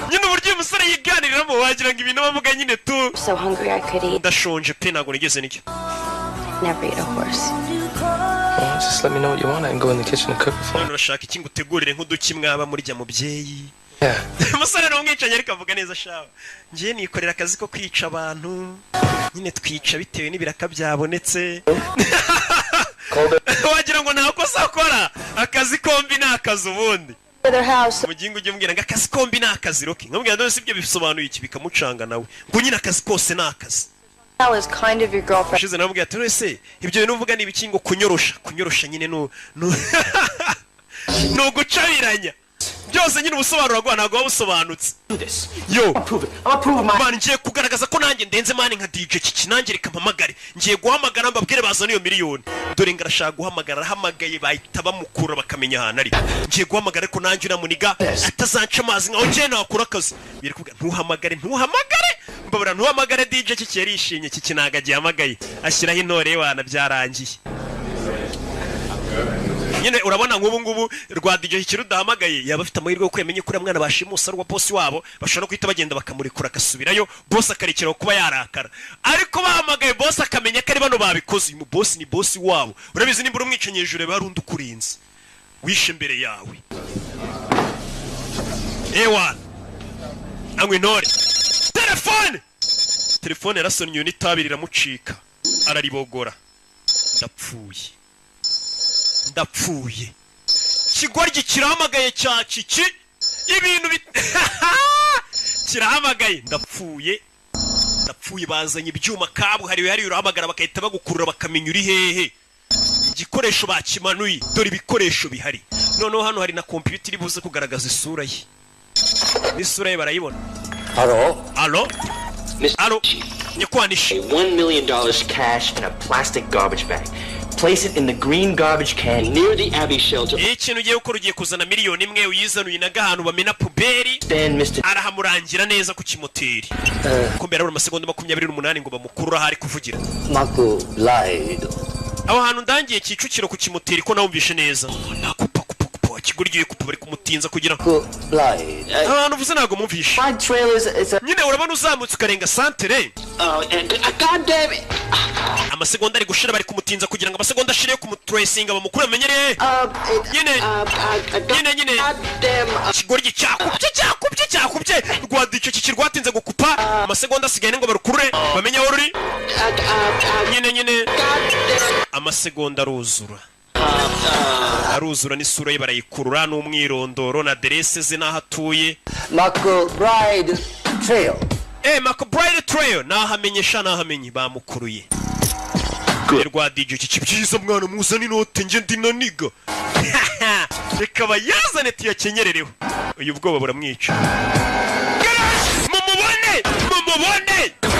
Nyine uburyo umusore yiganiriramo wagira ngo ibintu bavuga nyine tu. So hungry I could eat. Ndashonje pe ntago nigeze nicyo. Never eat a horse. Well, just let me know what you want. I can go in the kitchen and cook it for you. None urashaka iki ngutegurire nk'uduki mwaba murya mubyeyi. Yeah. Umusore n'umwicanyi ariko avuga neza shawe. Ngiye nikorera akazi ko kwica abantu. Nyine twica bitewe n'ibiraka byabonetse. Wagira ngo nta kosa akora. Akazi kombi ni akazi ubundi. Mugingo ujye mbwira ngo akazi kombi ni akazi roki. Nkambwira ndose ibyo bisobanuye iki bikamucanga nawe. Ngo nyine akazi kose ni akazi. That was kind of your girlfriend. Shize namubwira ati ese ibyo bintu uvuga ni ibiki ngo kunyorosha nyine no gucabiranya. Byose nyine ubusobanuro bwa ntago wabusobanutse. Yo, man ngiye kugaragaza ko nanjye ndenze mani nka DJ Kiki nanjye reka mpamagare. Ngiye guhamagara mbabwire bazana iyo miliyoni. Dore ngarashaka guhamagara arahamagaye bahita bamukura bakamenya ahantu ari. Ngiye guhamagara ko nanjye uramuniga atazanca amazi nkaho ngiye nakura akazi. Biri kuvuga ntuhamagare. Mbabura ntuhamagare DJ Kiki yarishimye Kiki naga gihamagaye. Ashyiraho intore wana byarangiye. Nyine urabona nk'ubu ngubu rwa DJ Kiki rudahamagaye yaba afite amahirwe yo kwemenya kuri mwana bashimusa rwa boss wabo bashobora kwita bagenda bakamurekura akasubirayo boss akarekeraho kuba yarakara ariko bahamagaye boss akamenya ko ari bano babikoze uyu boss ni boss wabo urabizi nimbura umwicanyi hejuru barundi ukurinze wishe imbere yawe ewa angwe nore telefone yarasonnye n'itabi riramucika araribogora ndapfuye kigoryi kirahamagaye cya Kiki ibintu kirahamagaye ndapfuye bazanye ibyuma kabuhariwe hari urahamagara bakahita bagukurura bakamenya uri hehe igikoresho bakimanuye dore ibikoresho bihari noneho hano hari na computer iri buze kugaragaza isura ye n'isura ye barayibona Allo nyakwanisha $1 million cash in a plastic garbage bag. Place it in the green garbage can near the Abbey shelter. Ikintu ugiye gukora ugiye kuzana miliyoni imwe uyizanuye n'agahantu bamena puberi arahamurangira neza ku kimoteri kumbera buri masegonda 28 ngo bamukurura hari kuvugira Marco lied. aho hantu ndangiye Kicukiro ku kimoteri ko nawumvishe neza kigoryi kupa bari kumutinza kugira ngo abantu vuze ntago mumvishe nyine urabona uzamutse ukarenga santere amasegonda ari gushira bari kumutinza kugira ngo amasegonda ashire ku mutracinga bamukure amenyereye nyine kigoryi cyakubye rwadice kikirwatinze gukupa amasegonda asigaye ngo barukurure bamenye aho ruri nyine amasegonda aruzura n'isura ye barayikurura n'umwirondoro na aderese ze n'aho atuye McBride Trail McBride Trail n'ahamenye bamukuruye rwa DJ kibyiza mwana muzana inote nge ndinaniga reka bayazane tuyakenyerereho uyu bwoba buramwica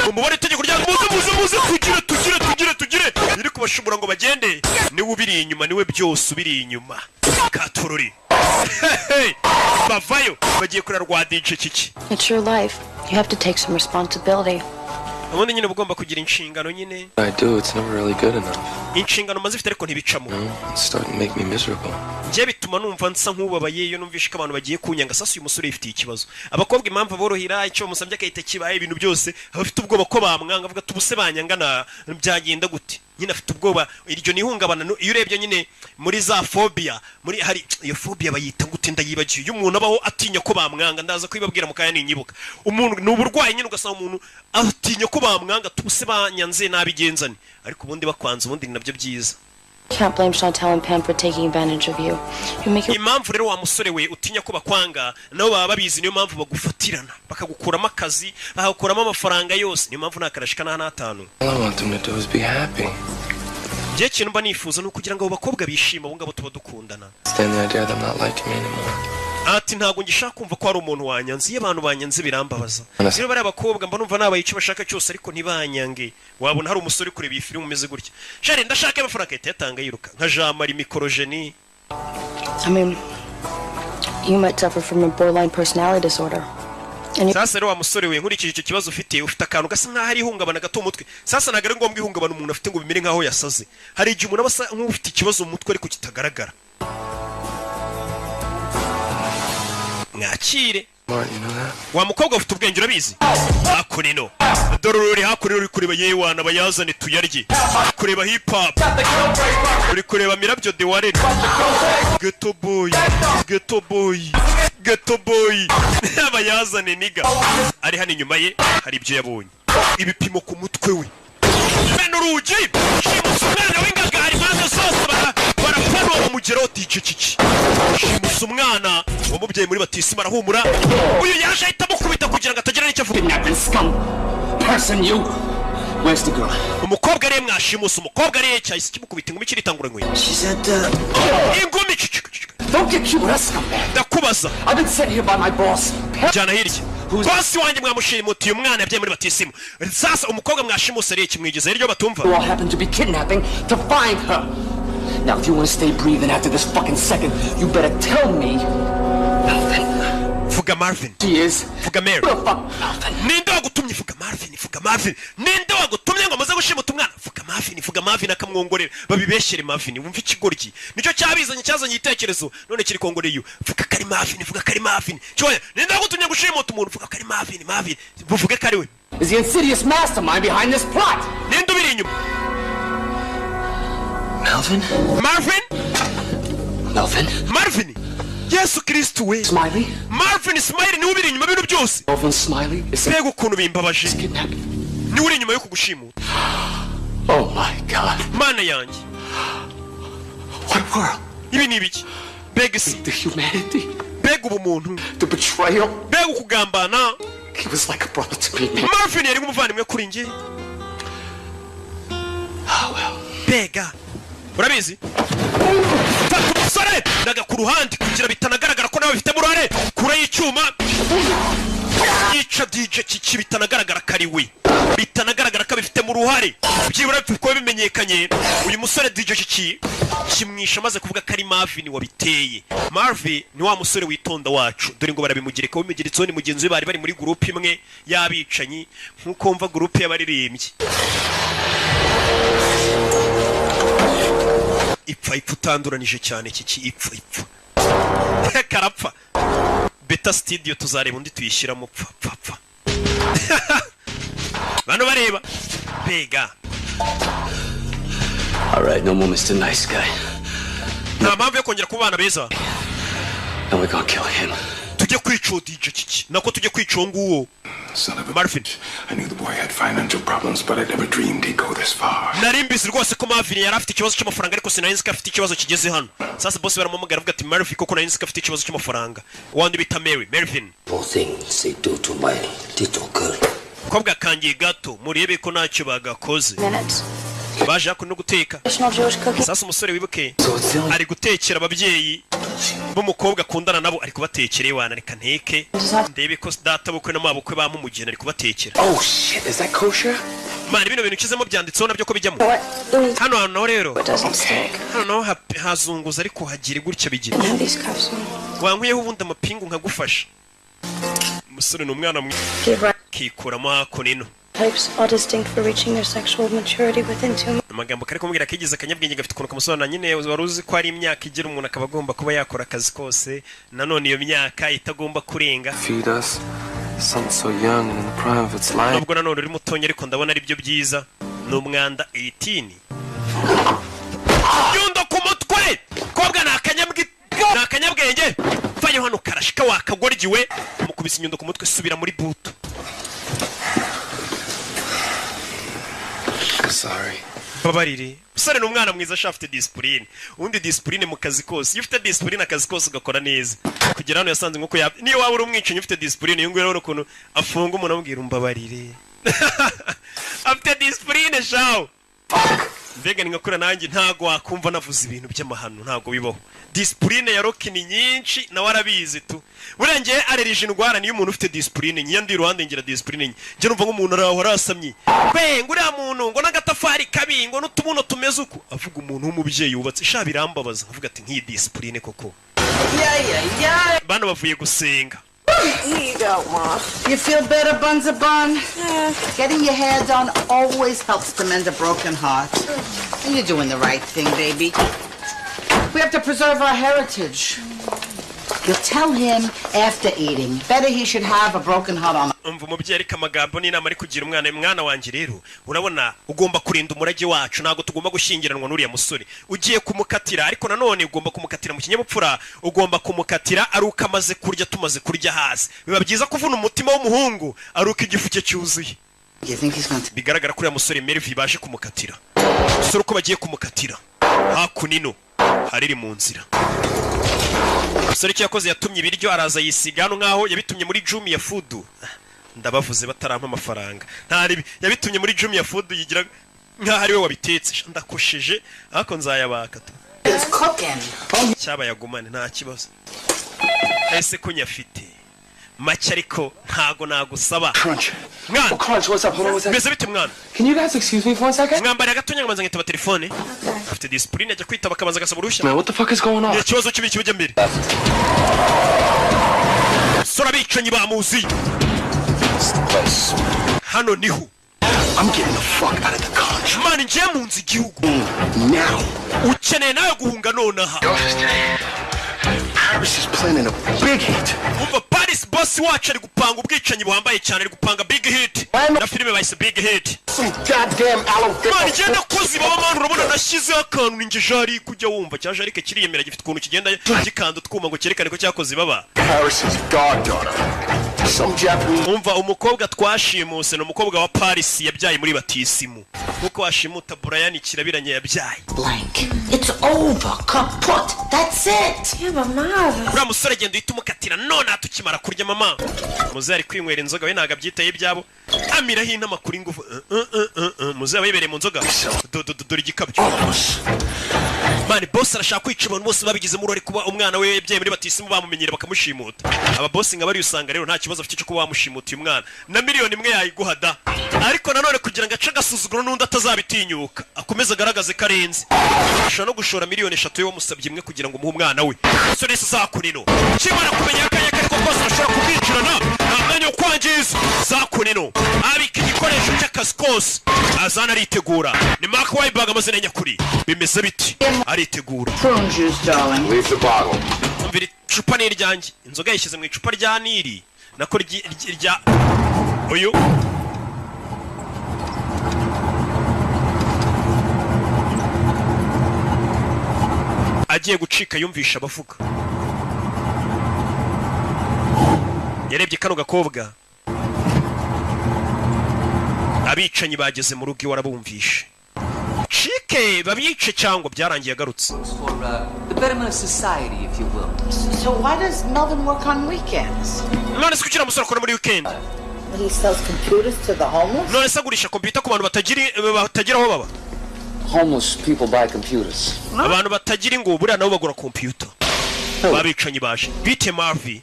mumubone tegeko rya muze tugire iri kubashobora ngo bagende niwe ubiri inyuma niwe byose ubiri inyuma katururi bavayo bagiye kurara rwa DJ kiki. It's your life. You have to take some responsibility. Ubundi nyine ugomba kugira inshingano nyine. I do, it's never really good enough. Inshingano mazifite ariko ntibicamo. It's starting to make me miserable. Nje bituma numva nsa nk'ubabaye iyo numvishe ko abantu bagiye kunyanga sasa uyu musore yifitiye ikibazo. Abakobwa impamvu borohira icyo musambye akahita kibaye ibintu byose abafite ubwoba ko bamwanga avuga tubuse banyangana byagenda gute. Nyine afite ubwoba iryo nihungabana iyo urebye nyine muri za phobia muri hari iyo phobia bayita gute ndayibagiye iyo umuntu abaho atinya ko bamwanga ndaza kwibabwira mu kanya ninyibuka umuntu n'uburwayi nyine ugasanga umuntu atinya ko bamwanga tubuse banyanze nabigenzane ariko ubundi bakwanza ubundi nabyo byiza. Can't blame Chantal and Pam for taking advantage of you. You make it. Impamvu rero wa musore we utinya ko bakwanga nabo baba babizi niyo mpamvu bagufatirana bakagukuramo akazi bakagukuramo amafaranga yose niyo mpamvu nakarashika na 5. All I want them to do is be happy. Je kintu mba nifuza no kugira ngo abakobwa bishima bo ngabo tuba dukundana. Stand the idea that I'm not liking me anymore. Ati ntago ngishaka kumva ko ari umuntu wanyanze iyo abantu banyanze birambabaza. Rero bari abakobwa mba numva nabaye icyo bashaka cyose ariko ntibanyange. Wabona hari umusore kureba iyi filime umeze gutya. Shari ndashaka amafaranga yatanga yiruka nka Jean Marie Mikorogeni. I mean, you might suffer from a borderline personality disorder. Sasa rero wa musore we nkurikije icyo kibazo ufite akantu gasa nkaho ari ihungabana gato umutwe. Sasa nagare ngombwa ihungabana umuntu afite ngo bimere nkaho yasaze. Hari igihe umuntu abasa nk'ufite ikibazo mu mutwe ariko kitagaragara. Mwakire wa mukobwa ufite ubwenge urabizi akunino dorori hakuriro uri kureba yewana bayazane tuyarye kureba hip hop uri kureba mirabyo de warene ghetto boy bayazane niga ari hano inyuma ye hari ibyo yabonye ibipimo ku mutwe we bene urugi shimusa umwana w'ingagari maze zose barapano umugero DJ kiki shimusa umwana wamubyaye muri batisima arahumura uyu yaje ahita mukubita kugira ngo atagira n'icyo avuga person you where's the girl umukobwa ari mwashimusa umukobwa ari cyahise kimukubita ingumi kiritangura ngwe she said ingumi don't get you rascal ndakubaza I've been sent here by my boss jana hirya boss wanjye mwamushimutiye umwana yabyaye muri batisima sasa umukobwa mwashimusa ari kimwigeze iryo batumva all happened to be kidnapping to find her. Now, if you want to stay breathing after this fucking second, you better tell me. Fuga Marvin. She is. Fuga Mary. What the fuck, Marvin? Ninde wagutumye Fuga Marvin. Ninde wagutumye ngo amaze gushimuta umwana? Fuga Marvin akamwongorera. Babibeshere Marvin. Wumva ikigoryi. Nicyo cyazanye itekerezo. None kiri kongoreye you. Fuga kari Marvin. Cyoya, ninde wagutumye gushimuta umuntu? Fuga kari Marvin. Buvuge kari we. Is the insidious mastermind behind this plot? Ninde ubiri inyuma? Marvin. Yesu Kristo we. Smiley. Marvin Smiley ni ubiri inyuma bintu byose. Marvin Smiley is bego ukuntu bimbabaje. Ni uri inyuma yo kugushimuta. Oh my God. Mana yanjye. What world? Ibi ni biki? Beg si. The humanity. Beg ubumuntu. The betrayal. Beg ukugambana. He was like a brother to me. Marvin yari umuvandimwe kuri njye. Oh well. Bega. Urabizi? Fata umusore daga ku ruhande kugira bitanagaragara ko nawe bifite murare kure y'icyuma yica DJ kiki bitanagaragara kari we bitanagaragara ko bifite mu ruhare byibura ko bimenyekanye uyu musore DJ kiki kimwisha maze kuvuga ko ari Marvin wabiteye. Marvin ni wa musore witonda wacu dore ngo barabimugireka wimigiritso ni mugenzi we bari muri groupe imwe yabicanyi nkuko mva groupe y'abaririmbyi ipfa utanduranije cyane kiki ipfa karapfa beta studio tuzareba undi tuyishyiramo pfa bano bareba bega. All right, no more Mr. Nice Guy. Nta mpamvu yo kongera kubana beza. And we're gonna kill him. Tujye kwica DJ kiki nako tujye kwica nguwo. Marvin, I knew the boy had financial problems, but I never dreamed he'd go this far. Narimbise rwose ko Marvin yari afite ikibazo cy'amafaranga ariko sinayinzi ko afite ikibazo kigeze hano. Sasa boss baramumagara avuga ati Marvin koko nayinzi ko afite ikibazo cy'amafaranga. Wandi bita Marvin. Poor things they do to my little girl. Kobwa kangiye gato murebe ko ntacyo bagakoze. Baje no guteka. Sasa umusore wibuke ari gutekera ababyeyi b'umukobwa akundana nabo ari kubatekera iwana reka nteke ndebe ko data bukwe n'amabukwe bamumugena ari kubatekera. Oh shit, is that kosher? Mani bino bintu kizemo byanditseho nabyo ko bijyamo. Hano rero. Hano hazunguza ariko hagire gutya bigira. Wankwiyeho ubundi amapingu nkagufasha. Umusore n'umwana mwiza. Kikuramo hako nino. Types are distinct for reaching their sexual maturity within 2 months. Amagambo kare kumubwira kigize akanyabwenge gafite ukuntu kamusobanura nyine waruzi ko ari imyaka igira umuntu akaba agomba kuba yakora akazi kose nanone iyo myaka itagomba kurenga. Feed us. Son so young and in the prime of its life. Nubwo nanone uri mutonya ariko ndabona ari byo byiza. N'umwanda 18. Yundo ku mutwe. Kobwa nakanyabwenge. Fanya hano karashika wakagorgiwe mukubise inyundo ku mutwe subira muri buto. Sorry. Babarire. Usare n'umwana mwiza shafite discipline. Undi discipline mu kazi kose. Iyo ufite discipline akazi kose ugakora neza. Kugira hano yasanze nko niyo waba uri umwicanyi ufite discipline iyo ngwero n'ukuntu afunga umuntu amubwira umbabarire. Afite discipline shawo. Mbega ngakora nanjye ntago wakumva navuze ibintu by'amahano ntago bibaho. Discipline ya Rocky ni nyinshi na warabizi tu. Burengeye arerije indwara niyo umuntu ufite discipline nyiya ndi ruhande ngira discipline nje numva nk'umuntu araho arasamye. Be nguriya muntu ngo nagatafari kabi ngo n'utumuno tumeze uko avuga umuntu w'umubyeyi yubatse sha birambabaza avuga ati nki discipline koko. Bana bavuye gusenga. Here you go, Ma. You feel better, Bunzabun? Yeah. Getting your hair done always helps to mend a broken heart. You're doing the right thing, baby. We have to preserve our heritage. You'll tell him after eating. Better he should have a broken heart on. Umva umubyeyi ariko amagambo n'inama ari kugira umwana wanjye rero urabona ugomba kurinda umurage wacu ntago tugomba gushyingiranwa n'uriya musore ugiye kumukatira ariko nanone ugomba kumukatira mu kinyabupfura ugomba kumukatira ari ukamaze kurya tumaze kurya hasi biba byiza kuvuna umutima w'umuhungu ari uko igifu cye cyuzuye. Bigaragara kuri ya musore Melvin baje kumukatira musore uko bagiye kumukatira hakunino hariri mu nzira. Musore cyakoze yatumye ibiryo araza yisiga hano nkaho yabitumye muri Jumia Food. Ndabavuze batarampa amafaranga ntari yabitumye muri Jumia Food yigira nkaho ari we wabitetse ndakosheje ariko nzayabaka tu cyaba yagumane nta kibazo ese ko nyafite make ariko ntago nagusaba mwana Crunch, what's up? Hold on, what's meze bite mwana Can you guys excuse me for 1 second? mwambare agatonya ngamanza ngitaba telefone afite discipline ajya kwitaba kamanza gasaba urushya. Man, what the fuck is going on? Ikibazo kibi kibijya mbere sora bicanyi bamuzi hano niho. I'm getting the fuck out of the country. Man, nje munzi igihugu. Now. Ukeneye nawe guhunga nonaha. Paris is planning a big hit. Umva Paris boss wacu ari gupanga ubwicanyi buhambaye cyane ari gupanga big hit. Na filime bayise big hit. Some goddamn Alabama. Man, nje nakoze baba man urabona nashyizeho akantu ninjye jari kujya wumva cya Jarike kiriyemera gifite ukuntu kigenda gikanda twuma ngo cyerekane ko cyakoze baba. Paris is goddaughter. Some Japanese. Umva umukobwa twashimuse no umukobwa wa Paris yabyaye muri batisimu. Kuko washimuta Brian kirabiranye yabyaye. Blank. It's over. Kaput. That's it. Yeah, mama. Ura musore genda yitumukatira none atukimara kurya mama. Muzari kwinywera inzoga we naga byitaye byabo. Amira hina makuri ngufu. Muzaba yibereye mu nzoga. Dore igikabyo. Mani boss arashaka kwica abantu bose babigize muri kuba umwana we yabyaye muri batisimu bamumenyere bakamushimuta. Aba boss ngabari usanga rero nta kibazo afite cyo kuba wamushimuta uyu mwana. Na miliyoni imwe yayiguhada. Ariko nanone kugira ngo ace gasuzuguro n'undi atazabitinyuka akomeza agaragaze karenze. Ashobora no gushora miliyoni 3 yo musabye imwe kugira ngo umuhe umwana we. So nese zakunino. Kimara kumenya akanya kariko kose ashobora kubicirana. Namenye kwangiza zakunino. Abika igikoresho cy'akazi kose. Azana aritegura. Ni Mark Wahlberg amazina nyakuri. Bimeze biti. Aritegura. Prune juice, darling. Leave the bottle. icupa ni iryanjye inzoga yishyize mu icupa rya Nili nako rya uyu agiye gucika yumvisha abavuga yarebye kano gakobwa abicanyi bageze mu rugo iwe arabumvishe Chike babice cyangwa byarangiye agarutse for the betterment of society, if you will. So why does Melvin work on weekends? none se kugira musoro kora muri weekend He sells computers to the homeless? none se agurisha computer ku bantu batagira aho baba Homeless people buy computers. abantu batagira ngo buriya nabo bagura computer babicanyi baje bite Marvy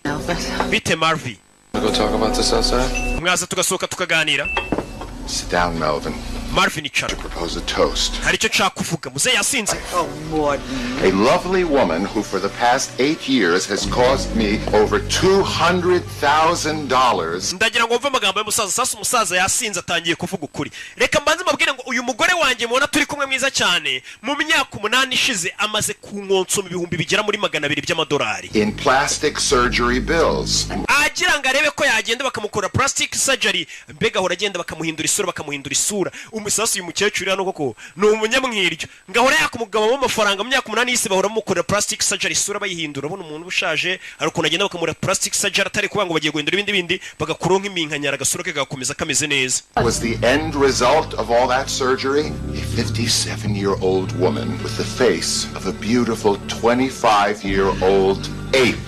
Go talk about this outside. mwaza tugasohoka tukaganira Sit down, Melvin. Marvin icara Propose a toast. hari icyo nshaka kuvuga muze yasinze A lovely woman who for the past 8 years has caused me over $200,000. ndagira ngo mve amagambo y'umusaza sasa umusaza yasinze atangiye kuvuga ukuri reka mbanze mabwire ngo uyu mugore wanjye mubona turi kumwe mwiza cyane mu myaka 8 ishize amaze kunkonsoma ibihumbi bigera muri $200 by'amadolari In plastic surgery bills. agira ngo arebe ko yagenda bakamukora plastic surgery mbega ahora agenda bakamuhindura isura umusasu uyu mukecuru hano koko ni umunyamwiryo ngahora yakumugabo amafaranga mu myaka 8 yise bahora bamukorera plastic surgery isura bayihindura abona umuntu ubushaje ariko nagenda bakamura plastic surgery atari kuba ngo bagiye guhindura ibindi bagakuronka iminkanyara gasura ke gakomeza kameze neza Was the end result of all that surgery? A 57-year-old woman with the face of a beautiful 25-year-old ape.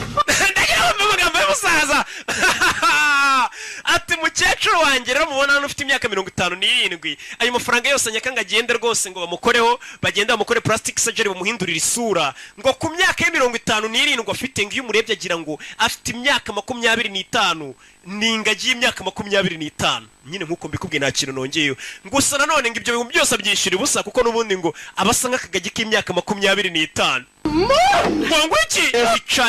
ati mukecuru wanjye rero mubona hano ufite imyaka 57 ayo mafaranga yose anyakanga agende rwose ngo bamukoreho bagenda bamukore plastic surgery bamuhindurira isura ngo ku myaka 57 afite ngo iyo umurebye agira ngo afite imyaka 25 n'ingagi y'imyaka 25 nyine nkuko mbikubwiye nta kintu nongeyeyo gusa nanone ngo ibyo bintu byose abyishira ubusa kuko nubundi ngo abasa nk'akagagi k'imyaka 25 ngo iki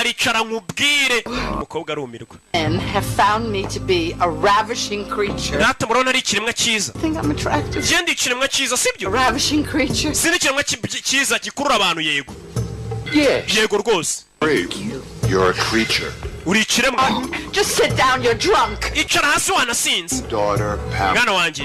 icara nkubwire umukobwa arumirwa Men have found me to be a ravishing creature. Data murona ari ikiremwa cyiza. I think I'm attractive. Jendi ikiremwa cyiza sibyo? Ravishing creature. Sindi ikiremwa cyiza gikurura abantu yego. Yes. Yego rwose. You're a creature. Uri ikiremwa. Just sit down, you're drunk. Icara hasi wanasinze. Daughter Pam. Mwana wanje.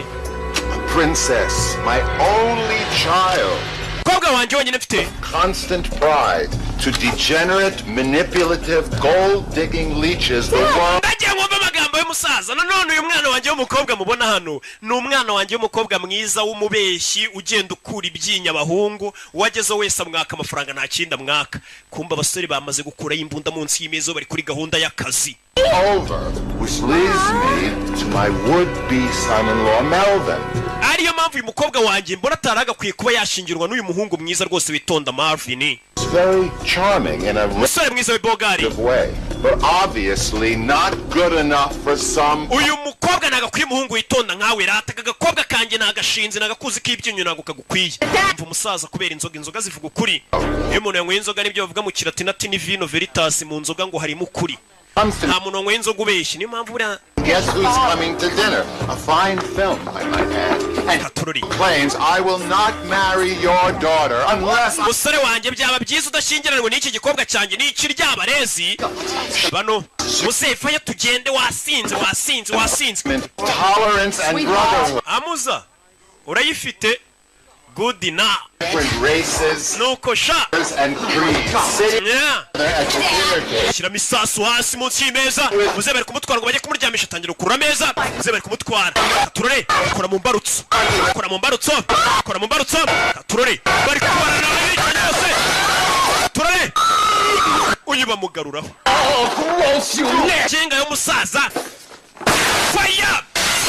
A princess, my only child. Kobwa wanje wenyine mfite. Constant pride to degenerate, manipulative, gold-digging leeches the world. Ndagiye ngomba amagambo y'umusaza nanone uyu mwana wanje w'umukobwa mubona hano ni umwana wanje w'umukobwa mwiza w'umubeshyi ugenda ukura ibyinya abahungu wageze wese amwaka amafaranga nta kinda mwaka kumba abasore bamaze gukura imbunda munsi y'imezo bari kuri gahunda y'akazi. Over, which leads me to my would-be son-in-law Melvin. Ariyo mpamvu uyu mukobwa wanjye mbona ataragakwiye kuba yashingirwa n'uyu muhungu mwiza rwose witonda Marvin. It's very charming in a way, but obviously not good enough for some. Uyu mukobwa nagakwiye umuhungu witonda nkawe rata agakobwa kanjye nagashinze nagakuzi k'ibyinyo nago kagukwiye. Mva umusaza kubera inzoga zivuga ukuri. Iyo umuntu yanyweye inzoga nibyo bavuga mu kilatini vino veritas mu nzoga ngo harimo ukuri. Nta muntu wanyweye inzoga ubeshye niyo mpamvu buriya. Guess who's coming to dinner? A fine film, I might add. And claims I will not marry your daughter unless. Musore wanjye byaba byiza udashyingiranwe n'iki gikobwa cyanjye n'iki ry'abarezi. Bano musefa ya tugende wasinze. Tolerance and brotherhood. Amuza urayifite. Good enough. Different races, nuko sha and creeds. Shira misasu hasi munsi y'imeza muze bari kumutwara ngo bajye kumuryamisha atangira kurura ameza muze bari kumutwara turore kora mu mbarutso turore bari kubara n'abicanye bose turore uyu bamugaruraho kinga y'umusaza fire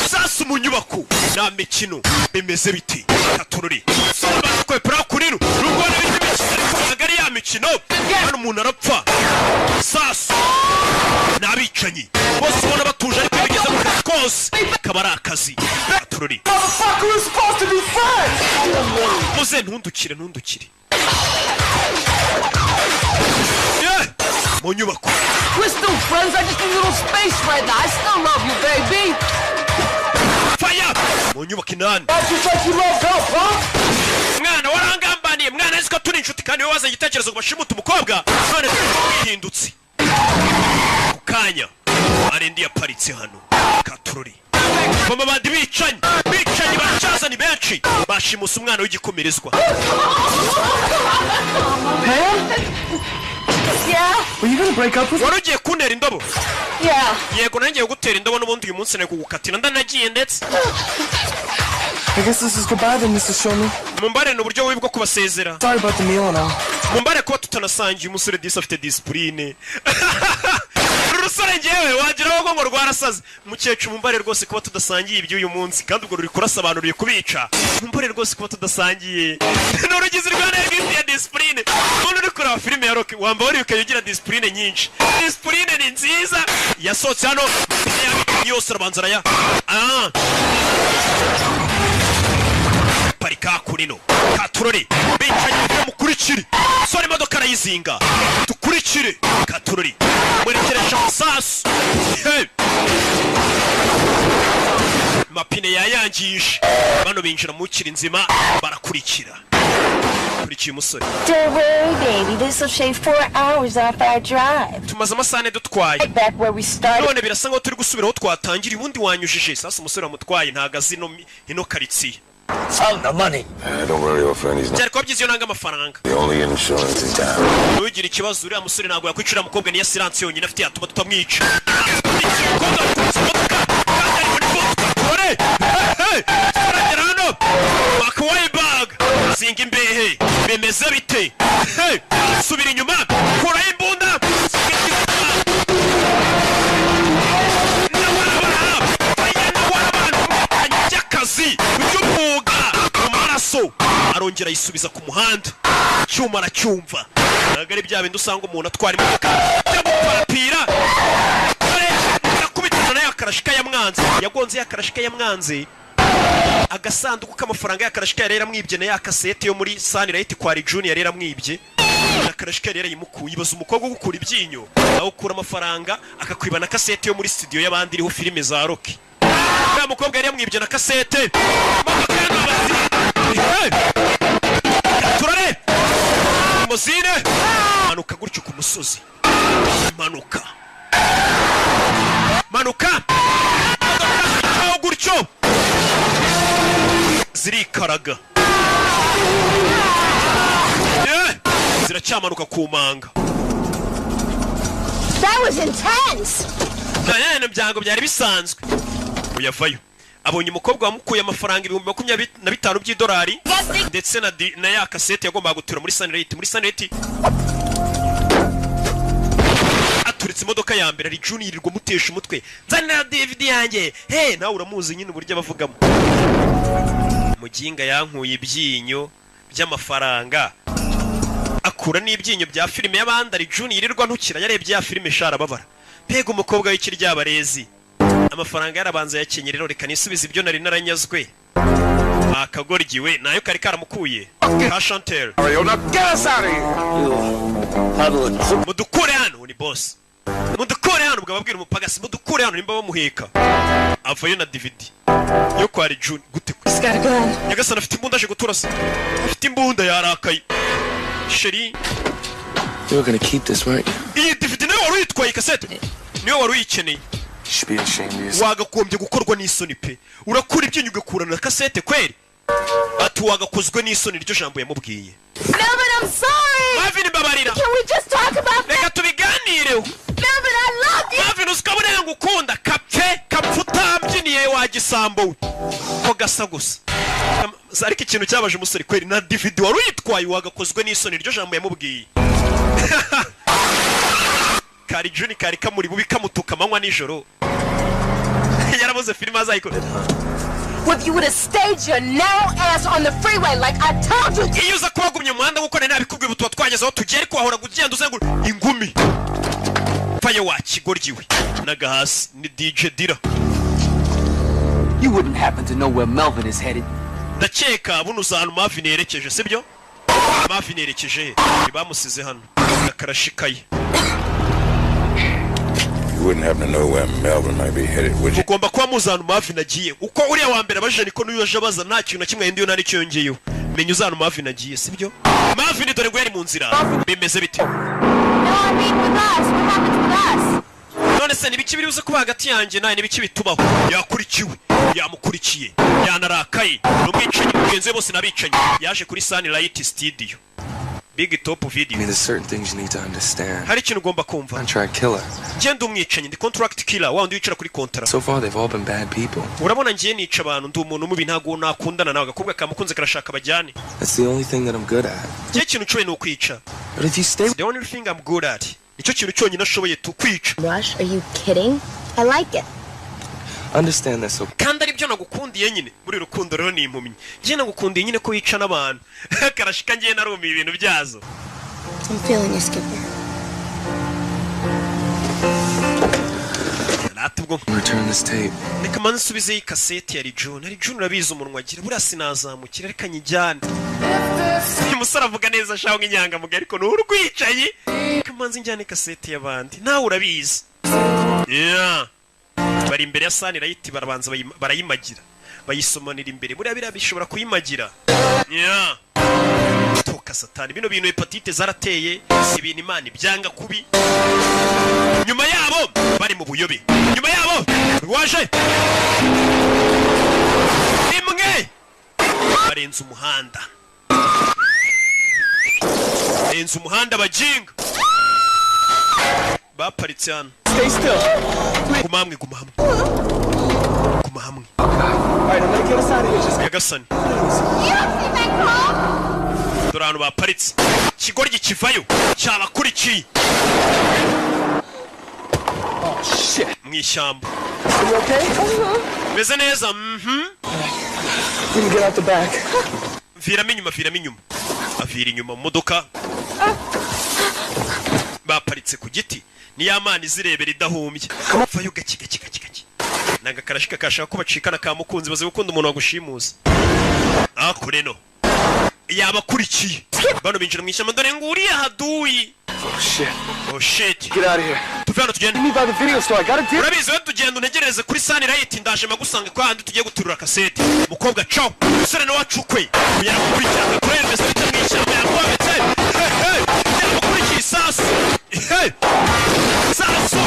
sasa mu nyubako na mikino bimeze biti turore saba ko pra kurino rugona biti ariko ya mikino hano umuntu arapfa sasa nabicanyi bose ubona batuje ariko bigeze mu kose kabara akazi turore muze ntundukire mu nyubako. We're still friends. I just need a little space right now. I still love you, baby. Fire! Mu nyubako inani. Mwana warangambaniye mwana azi ko turi inshuti kandi we waza igitekerezo ngo bashimuta umukobwa none twihindutse kanya arendi yaparitse hano Katurori mama bandi bicanyi baracazana benshi bashimusa umwana w'igikomerezwa Were you gonna break up with me? warugiye kuntera indobo Yeah. yego nangiye gutera indobo n'ubundi uyu munsi nari kugukatira ndanagiye ndetse I guess this is goodbye then, Mr. Showman. mumbare n'uburyo bubi bwo kubasezera Sorry about the meal now. mumbare kuba tutanasangiye umusore disi afite disipurine urusore ngewe wagiraho ngo rwarasaze mukecuru mumbare rwose kuba tudasangiye iby'uyu munsi kandi ubwo ruri kurasobanuriye kubica mumbare rwose kuba tudasangiye n'urugizi rwa negisi ya disipurine umuntu uri kureba filime ya Rocky wamba wari ukagira disipurine nyinshi disipurine ni nziza yasohotse hano yose arabanza araya parika kurino Katurori bicaye ibyo mukurikire sore imodoka arayizinga tukurikire Katurori mwerekeresha amasasu mapine yayangije bano binjira mu kiri nzima barakurikira kurikiye umusore Don't worry, baby. This will shave 4 hours off our drive. tumaze amasane dutwaye Back where we started. none birasa nkaho turi gusubiraho twatangira ubundi wanyujije sasa umusore wamutwaye ntago azi ino karitsiye Found the money. Don't worry, old friend. He's not byari kuba byiza iyo nanga amafaranga the only insurance in town. nugira ikibazo uriya musore ntabwo yakwicira umukobwa niyo siranse yonyine afite yatuma tutamwica turagera hano wakawaye bag zinga imbehe bimeze bite subira inyuma kuraho imbunda akazi by'umwuga mu maraso arongera yisubiza ku muhanda icyuma aracyumva ntabwo ari bya bindi usanga umuntu atwara imodoka yamuparapira akubitana nayo akarashika yamwanze yagonze yakarashika yamwanze agasanduku k'amafaranga yakarashika yari yaramwibye na yakasete yo muri Sunlight kwa Junior yari yaramwibye akarashika yari yimukuye ibaza umukobwa ugukura ibyinyo aho ukura amafaranga akakwiba na kasete yo muri studio y'abandi iriho filime za Rocky ya mukobwa yari yamwibye na kasete turare muzine manuka gutyo ku musozi manuka aho gutyo zirikaraga ziracyamanuka ku manga That was intense. nta byango byari bisanzwe uyavayo abonye umukobwa wamukuye amafaranga 25,000 by'idolari ndetse na ya kasete yagombaga gutura muri Sunlight aturitse imodoka ya mbere ari Junior yirirwa mutesha umutwe nzanira DVD yanjye nawe uramuzi nyine uburyo bavugamo muginga yankuye ibyinyo by'amafaranga akura n'ibyinyo bya filime y'abandi ari Junior yirirwa ntukira yarebye ya filime sharababara pega umukobwa w'ikiryabarezi amafaranga yarabanza yakenye rero reka nisubiza ibyo nari naranyazwe akagorgiwe nayo kari karamukuye ka Chantel mudukure hano ni boss mudukure hano ubwo babwira umupagasi mudukure hano nimba bamuheka avayo na DVD yo kwa June gute yagasana afite imbunda aje guturasa afite imbunda yarakaye sheri You're gonna keep this, right? iyi DVD nayo wari uyitwaye kasete niyo wari uyikeneye wagakombye gukorwa n'isoni pe urakura ibyinyo ugakurana na kasete kweri ati wagakozwe n'isoni iryo jambo yamubwiye Melvin, I'm sorry. Marvin babarira Can we just talk about that? reka tubiganireho Melvin, I love you. Marvin usikabone ngukunda kapfuta mbyiniye wagisambo ko gasa gusa ariko ikintu cyabaje umusore kweri na DVD wari uyitwaye wagakozwe n'isoni iryo jambo yamubwiye kari Juni kari kamuri bubi kamutuka manywa nijoro yarabuze filime azayikorera If you would have stayed your narrow ass on the freeway like I told you. iyo uza kubagumye umuhanda nk'uko nari nabikubwiye ubu twagezeho tugere ko wahora kugenda uzengura ingumi payo wakigoryiwe naga hasi ni DJ Dira. You wouldn't happen to know where Melvin is headed. Ndakeka buno uzana Marvin yerekeje sibyo? Marvin yerekeje bamusize hano akarashikaye. You wouldn't happen to know where Melvin might be headed, would you? Ugomba kuba muzana Marvin agiye. Uko uriya wa mbere abaje niko n'uyu aje baza nta kintu na kimwe yindi yo nari cyongeyeyo. Menya uzana Marvin agiye sibyo? Marvin dore ngo yari mu nzira. Bimeze bite? No, I mean with us. What happens with us? none se nibiki biri buze kuba hagati yanjye nawe nibiki bitubaho yakurikiwe yamukurikiye yanarakaye n'umwicanyi mugenzi we bose nabicanye yaje kuri Sunlight Studio Big Top Video. I mean, there's certain things you need to understand. Hari ikintu ugomba kumva. Contract killer. Ngende umwicanyi ndi contract killer wa ndi wicara kuri kontra. So far they've all been bad people. Urabona ngiye nica abantu ndi umuntu mubi ntago nakundana nawe gakobwa kamukunze karashaka bajyane. That's the only thing that I'm good at. Ngiye ikintu cyo ni ukwica. But if you stay the only thing I'm good at. Icyo kintu cyonyine ashoboye tukwica. Rush, are you kidding? I like it. Understand that so. Kandi ari byo nagukundiye nyine muri rukundo rero ni impumyi. Ngiye nagukundiye nyine ko wica n'abantu. Karashika ngiye narumi ibintu byazo. I'm feeling you, Skipper. Return this tape. Reka manze nsubize iyi kaseti ya Rijun. Rijun urabizi umunwa agira buriya sinazamukira reka nyijyane. Umusore avuga neza shaho nk'inyanga muga ariko n'urwicaye. Reka manze njyane kaseti y'abandi. Nawe urabizi. Yeah. Bari imbere ya Sunlight barabanza barayimagira. Bayisomanira imbere. Buriya biriya bishobora kuyimagira. Yeah. Toka satani bino bintu hepatite zarateye ibintu Imana ibyanga kubi. Nyuma yabo bari mu buyobe. Nyuma yabo waje imwe barenze umuhanda. Barenze umuhanda bajinga. Baparitse hano. Stay still. Guma hamwe guma hamwe. Guma hamwe. Alright, I'm gonna get us out of here. Just Yagasani. You don't see that car? Durano baparitse. Kigoryi kivayo cyabakurikiye. Oh shit. Mwishyamba. Are you okay? Meze neza. We can get out the back. Viramo inyuma. Avira inyuma mu modoka. Baparitse ku giti. Ni yamana izirebera idahumbye. Vayo gaki. Nanga karashika kashaka ko bacikana kamukunzi baze gukunda umuntu wagushimuza. Akureno. Yabakurikiye. Bano binjira mu ishyamba dore nguriya haduyi. Oh shit. Get out of here. Tuvana tugenda. Meet by the video store. I got a deal. Urabizi we tugenda unegereze kuri Sunlight ndaje magusanga kwa handi tugiye guturura kaseti. Mukobwa ciao. Usore no wacukwe. Kuyara gukurikirana kuri Elvis bita mu ishyamba yakwabetse. Hey. Yabakurikiye sasu. Hey. Sasu.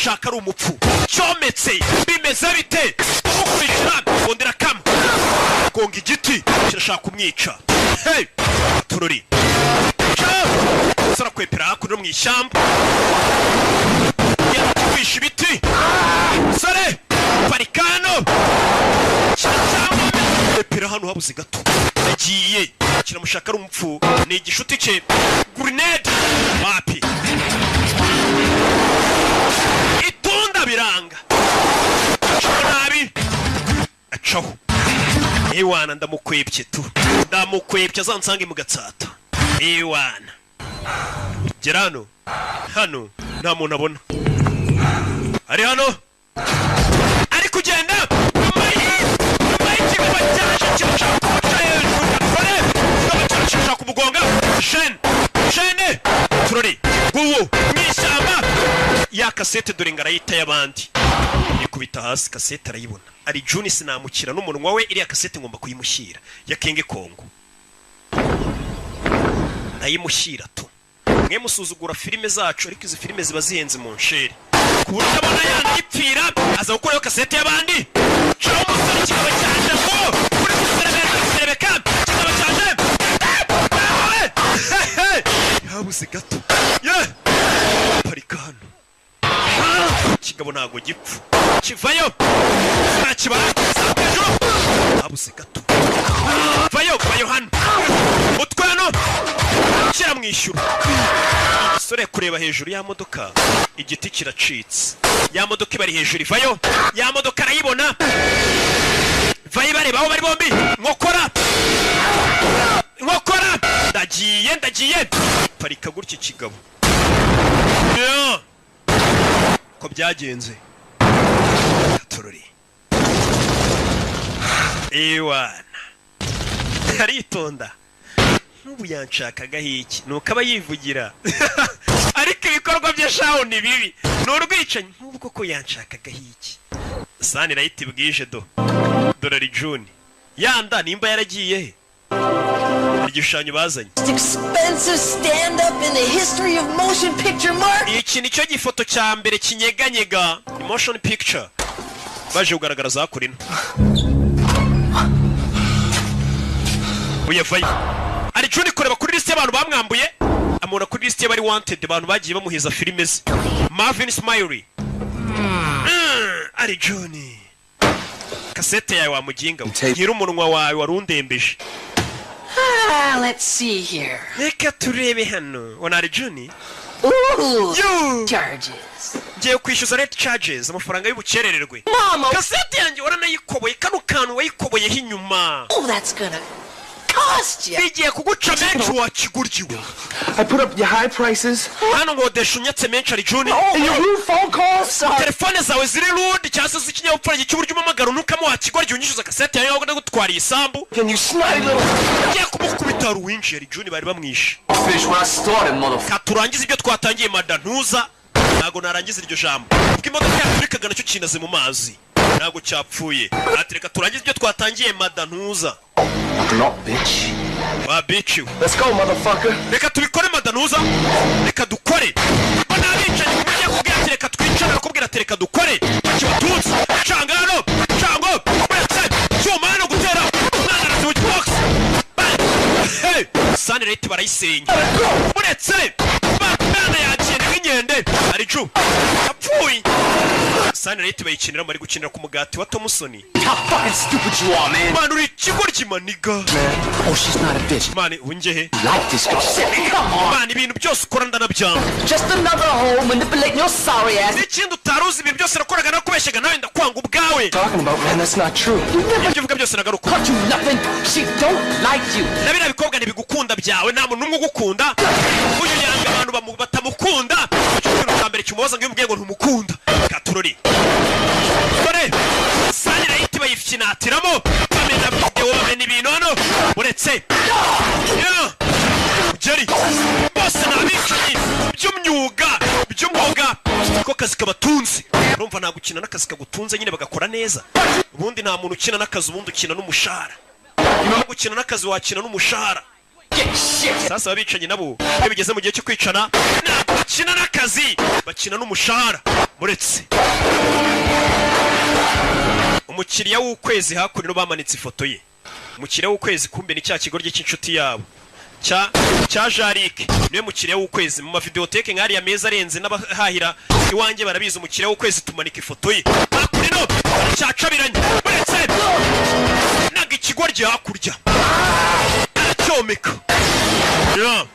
Shaka ari umupfu. Cyometse. Bimeze bite? Ukurikira bondera kam. Gonga igiti kirashaka kumwica. Hey. Tururi. Sara kwepera hakuno mu ishyamba. Yakwisha ibiti. Sare. Parikano. Cyangwa kwepera hano habuze gato. Yagiye. Kiramushaka ari umupfu. Ni igishuti cye. Grenade. Mapi. Itunda biranga. Nabi. Acaho. Ewana ndamukwebye tu. Ndamukwebye azansange mu gatsata. Ewana. Gerano. Hano nta muntu abona. Ari hano. Ari kugenda. Ikigo cyaje kirashaka kumuca hejuru. Kore. Kirashaka kumugonga. Shene. Turori. Guwo. Mwishyamba. Ya kasete dore ngarayita y'abandi. Ikubita hasi kasete arayibona. Ari Juni sinamukira n'umunwa we iriya kasete ngomba kuyimushyira. Ya Kenge Kongo. Nayimushyira tu. Mwe musuzugura filime zacu ariko izi filime ziba zihenze mu nsheri. Ku buryo abona yandipfira aza gukora kasete y'abandi. Cyo umusore kikaba cyaje ngo kuri kuserebeka kikaba cyaje. Yabuze gato. Parikano. Kigabo ntago gipfu. Kivayo. Nakibara. Yabuze gato. Vayo hano. Mutwano. Kira mwishyura. Sore kureba hejuru ya modoka. Igiti kiracitse. Ya modoka ibari hejuru vayo. Ya modoka arayibona. Vayo bareba aho bari bombi. Nkokora. Ndagiye. Parika gutya kigabo. Ko byagenze. Tururi. Ewana. Aritonda. Nubu yanshakaga hiki nuko aba yivugira. Ariko ibikorwa bya shaho ni bibi. N'urwicanyi nubwo ko yanshakaga hiki. Sunlight bwije do. Dolari June. Yanda nimba yaragiye he? igishushanyo bazanye expensive stand up in the history of motion picture mark. Iki nicyo gifoto cya mbere kinyeganyega motion picture baje kugaragaraza hakurino. Uye vayi ari Juni kureba kuri list y'abantu bamwambuye amura kuri list y'abari wanted abantu bagiye bamuhiza filime ze. Marvin Smiley ari Juni kasete yawe wamuginga ngira umunwa wawe warundembeje. Let's see here. Reka turebe hano wana ari Juni. Charges. Ngiye kwishyuza late charges amafaranga y'ubukerererwe. Kasete yanjye waranayikoboye kano kantu wayikoboyeho inyuma. Oh, that's gonna cost you. Bigiye kuguca menshi wakiguryiwe. I put up your high prices. Hano ngodesha unyatse menshi ari Juni. And your rude phone calls. Telefone zawe ziri rude cyangwa se ikinyabupfura cy'uburyo umamagara nukamo wakigorye unyishyuza kasete yawe ngo ndagutwara isambu. Can you snotty little? Ngiye kumukubita ruwinji ari Juni bari bamwishe. Finish what I started, motherfucker. Katurangiza ibyo twatangiye madantuza. Nago narangiza iryo jambo. Bw'imodoka yaturikaga nacyo kinaze mu mazi. Nago cyapfuye. Atereka turangiza ibyo twatangiye madantuza. Not bitch. Wa bitch. Let's go, motherfucker. Reka tubikore madantuza. Reka dukore. Bana bicaye kumenya kubwira ati reka twicane nakubwira ati reka dukore. Kibatutsi. Changano. Chango. Cyumano gutera. Nana switch box. Hey, Sunlight barayisenya. Uretse. Bana yakene nk'inyende. Ari Ju. Apfuye. Sunlight bayikinira bari gukinira ku mugati wa Thompson. How fucking stupid you are, man. Man, uri kigoryi maniga. Oh, she's not a bitch. Man, unjehe. Like this girl. Come on. Man, ibintu byose ukora ndanabyanga. Just another hoe manipulating your sorry ass. N'ikindi utaruzi ibintu byose nakoraga nakubeshyaga nawe ndakwanga ubwawe. Talking about, man, that's not true. Ibyo uvuga byose nagaruka. Cut you nothing. She don't like you. Nabira bikobwa ntibigukunda byawe nta muntu umwe ugukunda. Uyu yanga abantu batamukunda. Cyo cyambere kimubaza ngo yumubwiye ngo ntumukunda. Katurori. Dore. Sunlight bayifinatiramo. Bamena video bamena ibintu hano. Uretse. Yeah. Jerry. Boss nabicanyi. By'umyuga. By'umwuga. Ko kazi kabatunze. Urumva nta gukina n'akazi kagutunze nyine bagakora neza. Ubundi nta muntu ukina n'akazi ubundi ukina n'umushahara. Niba gukina n'akazi wakina n'umushahara. Sasa abicanyi nabo iyo bigeze mu gihe cyo kwicana ntabwo bakina n'akazi bakina n'umushahara. Muretse umukiriya w'ukwezi hakurino bamanitse ifoto ye. Umukiriya w'ukwezi kumbe ni cya kigoryi cy'inshuti yabo cya Jarike niwe mukiriya w'ukwezi mu mavideoteke nk'ari ya meza arenze n'abahahira iwanjye barabizi umukiriya w'ukwezi tumanika ifoto ye. Hakurino cyacabiranye. Muretse naga ikigoryi hakurya aracyomeka. Yeah.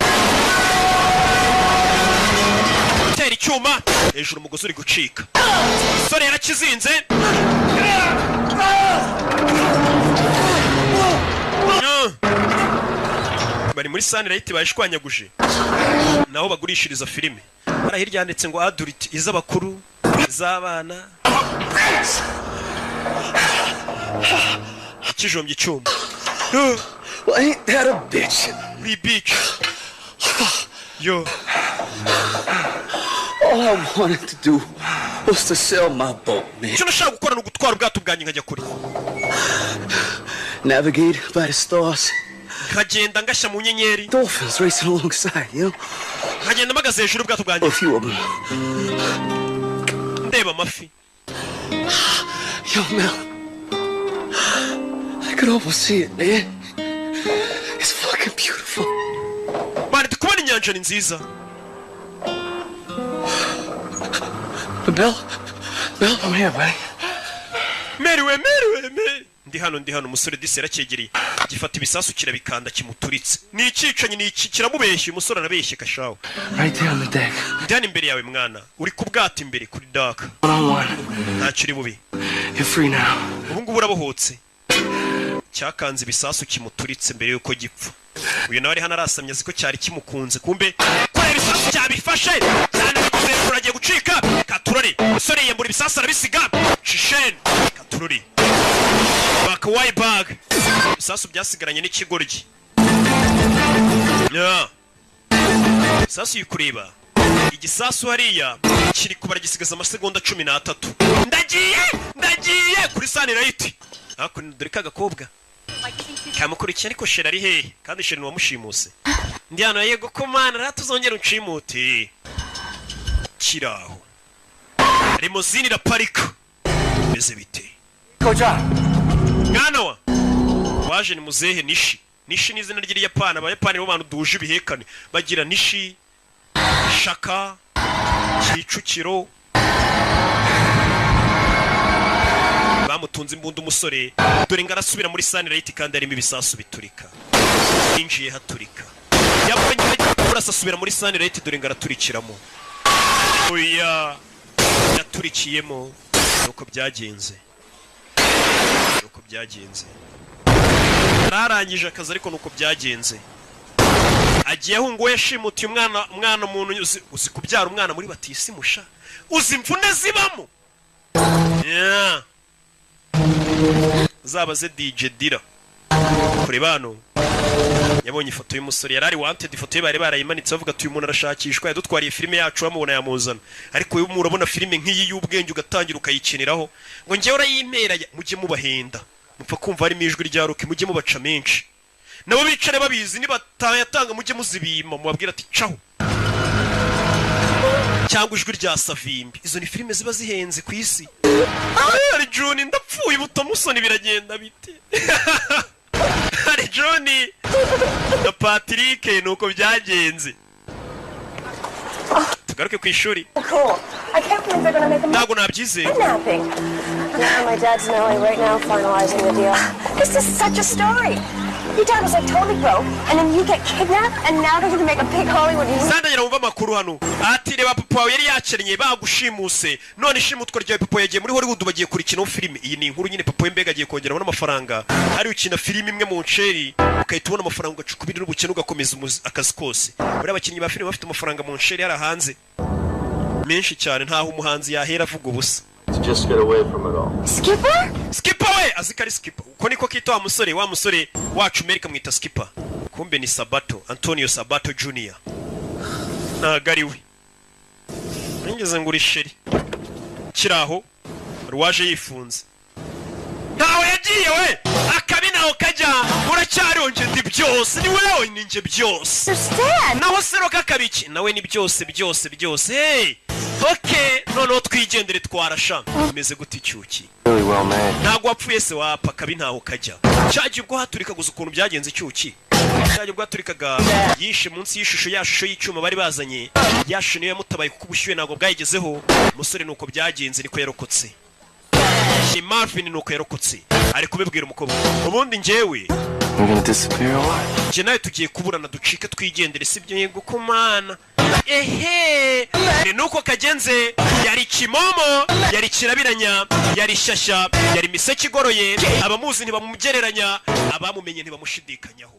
Tera icyuma hejuru umugozi uri gucika. Sore yarakizinze. Bari muri Sunlight bayishwanyaguje. Naho bagurishiriza filime. Bara hirya yanditse ngo adult iz'abakuru iz'abana. Kijombye icyuma. Well, ain't that a bitch? We bitch. Yo. All I wanted to do was to sell my boat, man. Icyo nashaka gukora ni ugutwara ubwato bwanjye nkajya kure. Navigate by the stars. Nkagenda ngashya mu nyenyeri. Dolphins racing alongside, you know. Nkagenda mpagaze hejuru ubwato bwanjye. A few of them. Ndeba amafi. Yo, Mel. I could almost see it, man. It's fucking beautiful. Man, kubona inyanja ni nziza. Mel, I'm here, buddy. Meriwe. Ndi hano umusore disi yarakegereye. Gifata ibisasu kirabikanda kimuturitse. Ni icicanyi ni iki kiramubeshye umusore arabeshye kashaho. Right there on the deck. Ndani imbere yawe mwana. Uri ku bwato imbere kuri dock. Ntacyo uri bubi. You're free now. Ubu ngubu urabohotse. Cyakanze ibisasu kimuturitse mbere yuko gipfa. Uyu nawe ari hano arasamye aziko cyari kimukunze kumbe kora ibisasu cyabifashe cyane bikuze agiye gucika. Katurori umusore yembura ibisasu arabisiga. Shishen Katurori bakawaye bag ibisasu byasigaranye n'ikigoryi. Yeah. Ibisasu yikureba igisasu hariya kiri kubara gisigaza amasegonda 13. Ndagiye kuri Sunlight. Hakuno dore kagakobwa. kamukurikiye ariko sheri ari hehe kandi sheri ni wamushimuse ndi hano yego ko mana ratuzongera uncimute kiraho limozini iraparika beze bite koja mwana wa waje ni muzehe Nishi Nishi ni izina ry'Iyapani abayapani nibo bantu duje ibihekane bagira Nishi Shaka Kicukiro bamutunze imbunda umusore dore ngarasubira muri Sunlight kandi arimo ibisasu biturika injiye haturika yapanye burasasubira muri Sunlight dore ngaraturikiramo oya yaturikiyemo nuko byagenze ararangije akazi ariko nuko byagenze agiye ahungu yashimutiye umwana umuntu uzi kubyara umwana muri batisimusha uzi imvune zibamo zabaze DJ Dira kuri bano yabonye ifoto y'umusore yarari wanted ifoto ye bari barayimanitse bavuga ati uyu muntu arashakishwa yadutwariye filime yacu bamubona yamuzana ariko uyu murabona filime nk'iyi y'ubwenge ugatangira ukayikiniraho ngo ngewe urayimera mujye mubahenda mupfa kumva harimo ijwi rya Rock mujye mubaca menshi nabo bicare babizi nibatayatanga mujye muzibima mubabwira ati caho cyangwa ijwi rya Savimbi izo ni filime ziba zihenze ku isi ari June ndapfuye butamusoni biragenda bite ari June na Patrick nuko byagenze tugaruke ku ishuri ntabwo nabyizeye My dad's in LA right now finalizing the deal. This is such a story. Your dad was like totally broke, and then you get kidnapped, and now they're gonna make a big Hollywood movie. Sandanyira wumva makuru hano. Ati reba papa wawe yari yaceranye bagushimuse. None ishimutwa rya papa yagiye muri Hollywood bagiye kurikina filime. Iyi ni inkuru nyine papa Mbega agiye kongera amafaranga. Ari ukina filime imwe mu nsheri, ukahita ubona amafaranga ugacukubira n'ubukene ugakomeza akazi kose. Bari abakinnyi ba filime bafite amafaranga mu nsheri yarahanze. Menshi cyane ntaho umuhanzi yahera avuga ubusa. Just get away from it all. Skipper? Skipper we azikari Skipper. Uko niko kito wa musore wacu America mwita Skipper. Kumbe ni Sabato, Antonio Sabato Jr. Nagari we. Ngeze nguri sheri. Kiraho ruwaje yifunze. Ntawe yagiye we. Akabinaho kajya uracyari onje ndi byose. Ni wewe ninje byose. Naho sero kakabiki nawe ni byose. Hey. Okay, noneho twigendere twarasha umeze gute icyuki ntago wapfuye se wapa kabi ntaho kajya cyaje ubwo haturika guza ukuntu byagenze icyuki cyaje ubwo haturikaga yishe munsi y'ishusho yashusho y'icyuma bari bazanye yashusho niyo yamutabaye kuko ubushyuye ntago bwayigezeho umusore nuko byagenze niko yarokotse ni Marvin nuko yarokotse ari kubibwira umukobwa ubundi njyewe nje nawe tugiye kuburana ducike twigendere sibyo yego kumana ehe ni nuko kagenze yari kimomo yari kirabiranya yari shasha yari miseke igoroye abamuzi ntibamumugereranya abamumenye ntibamushidikanyaho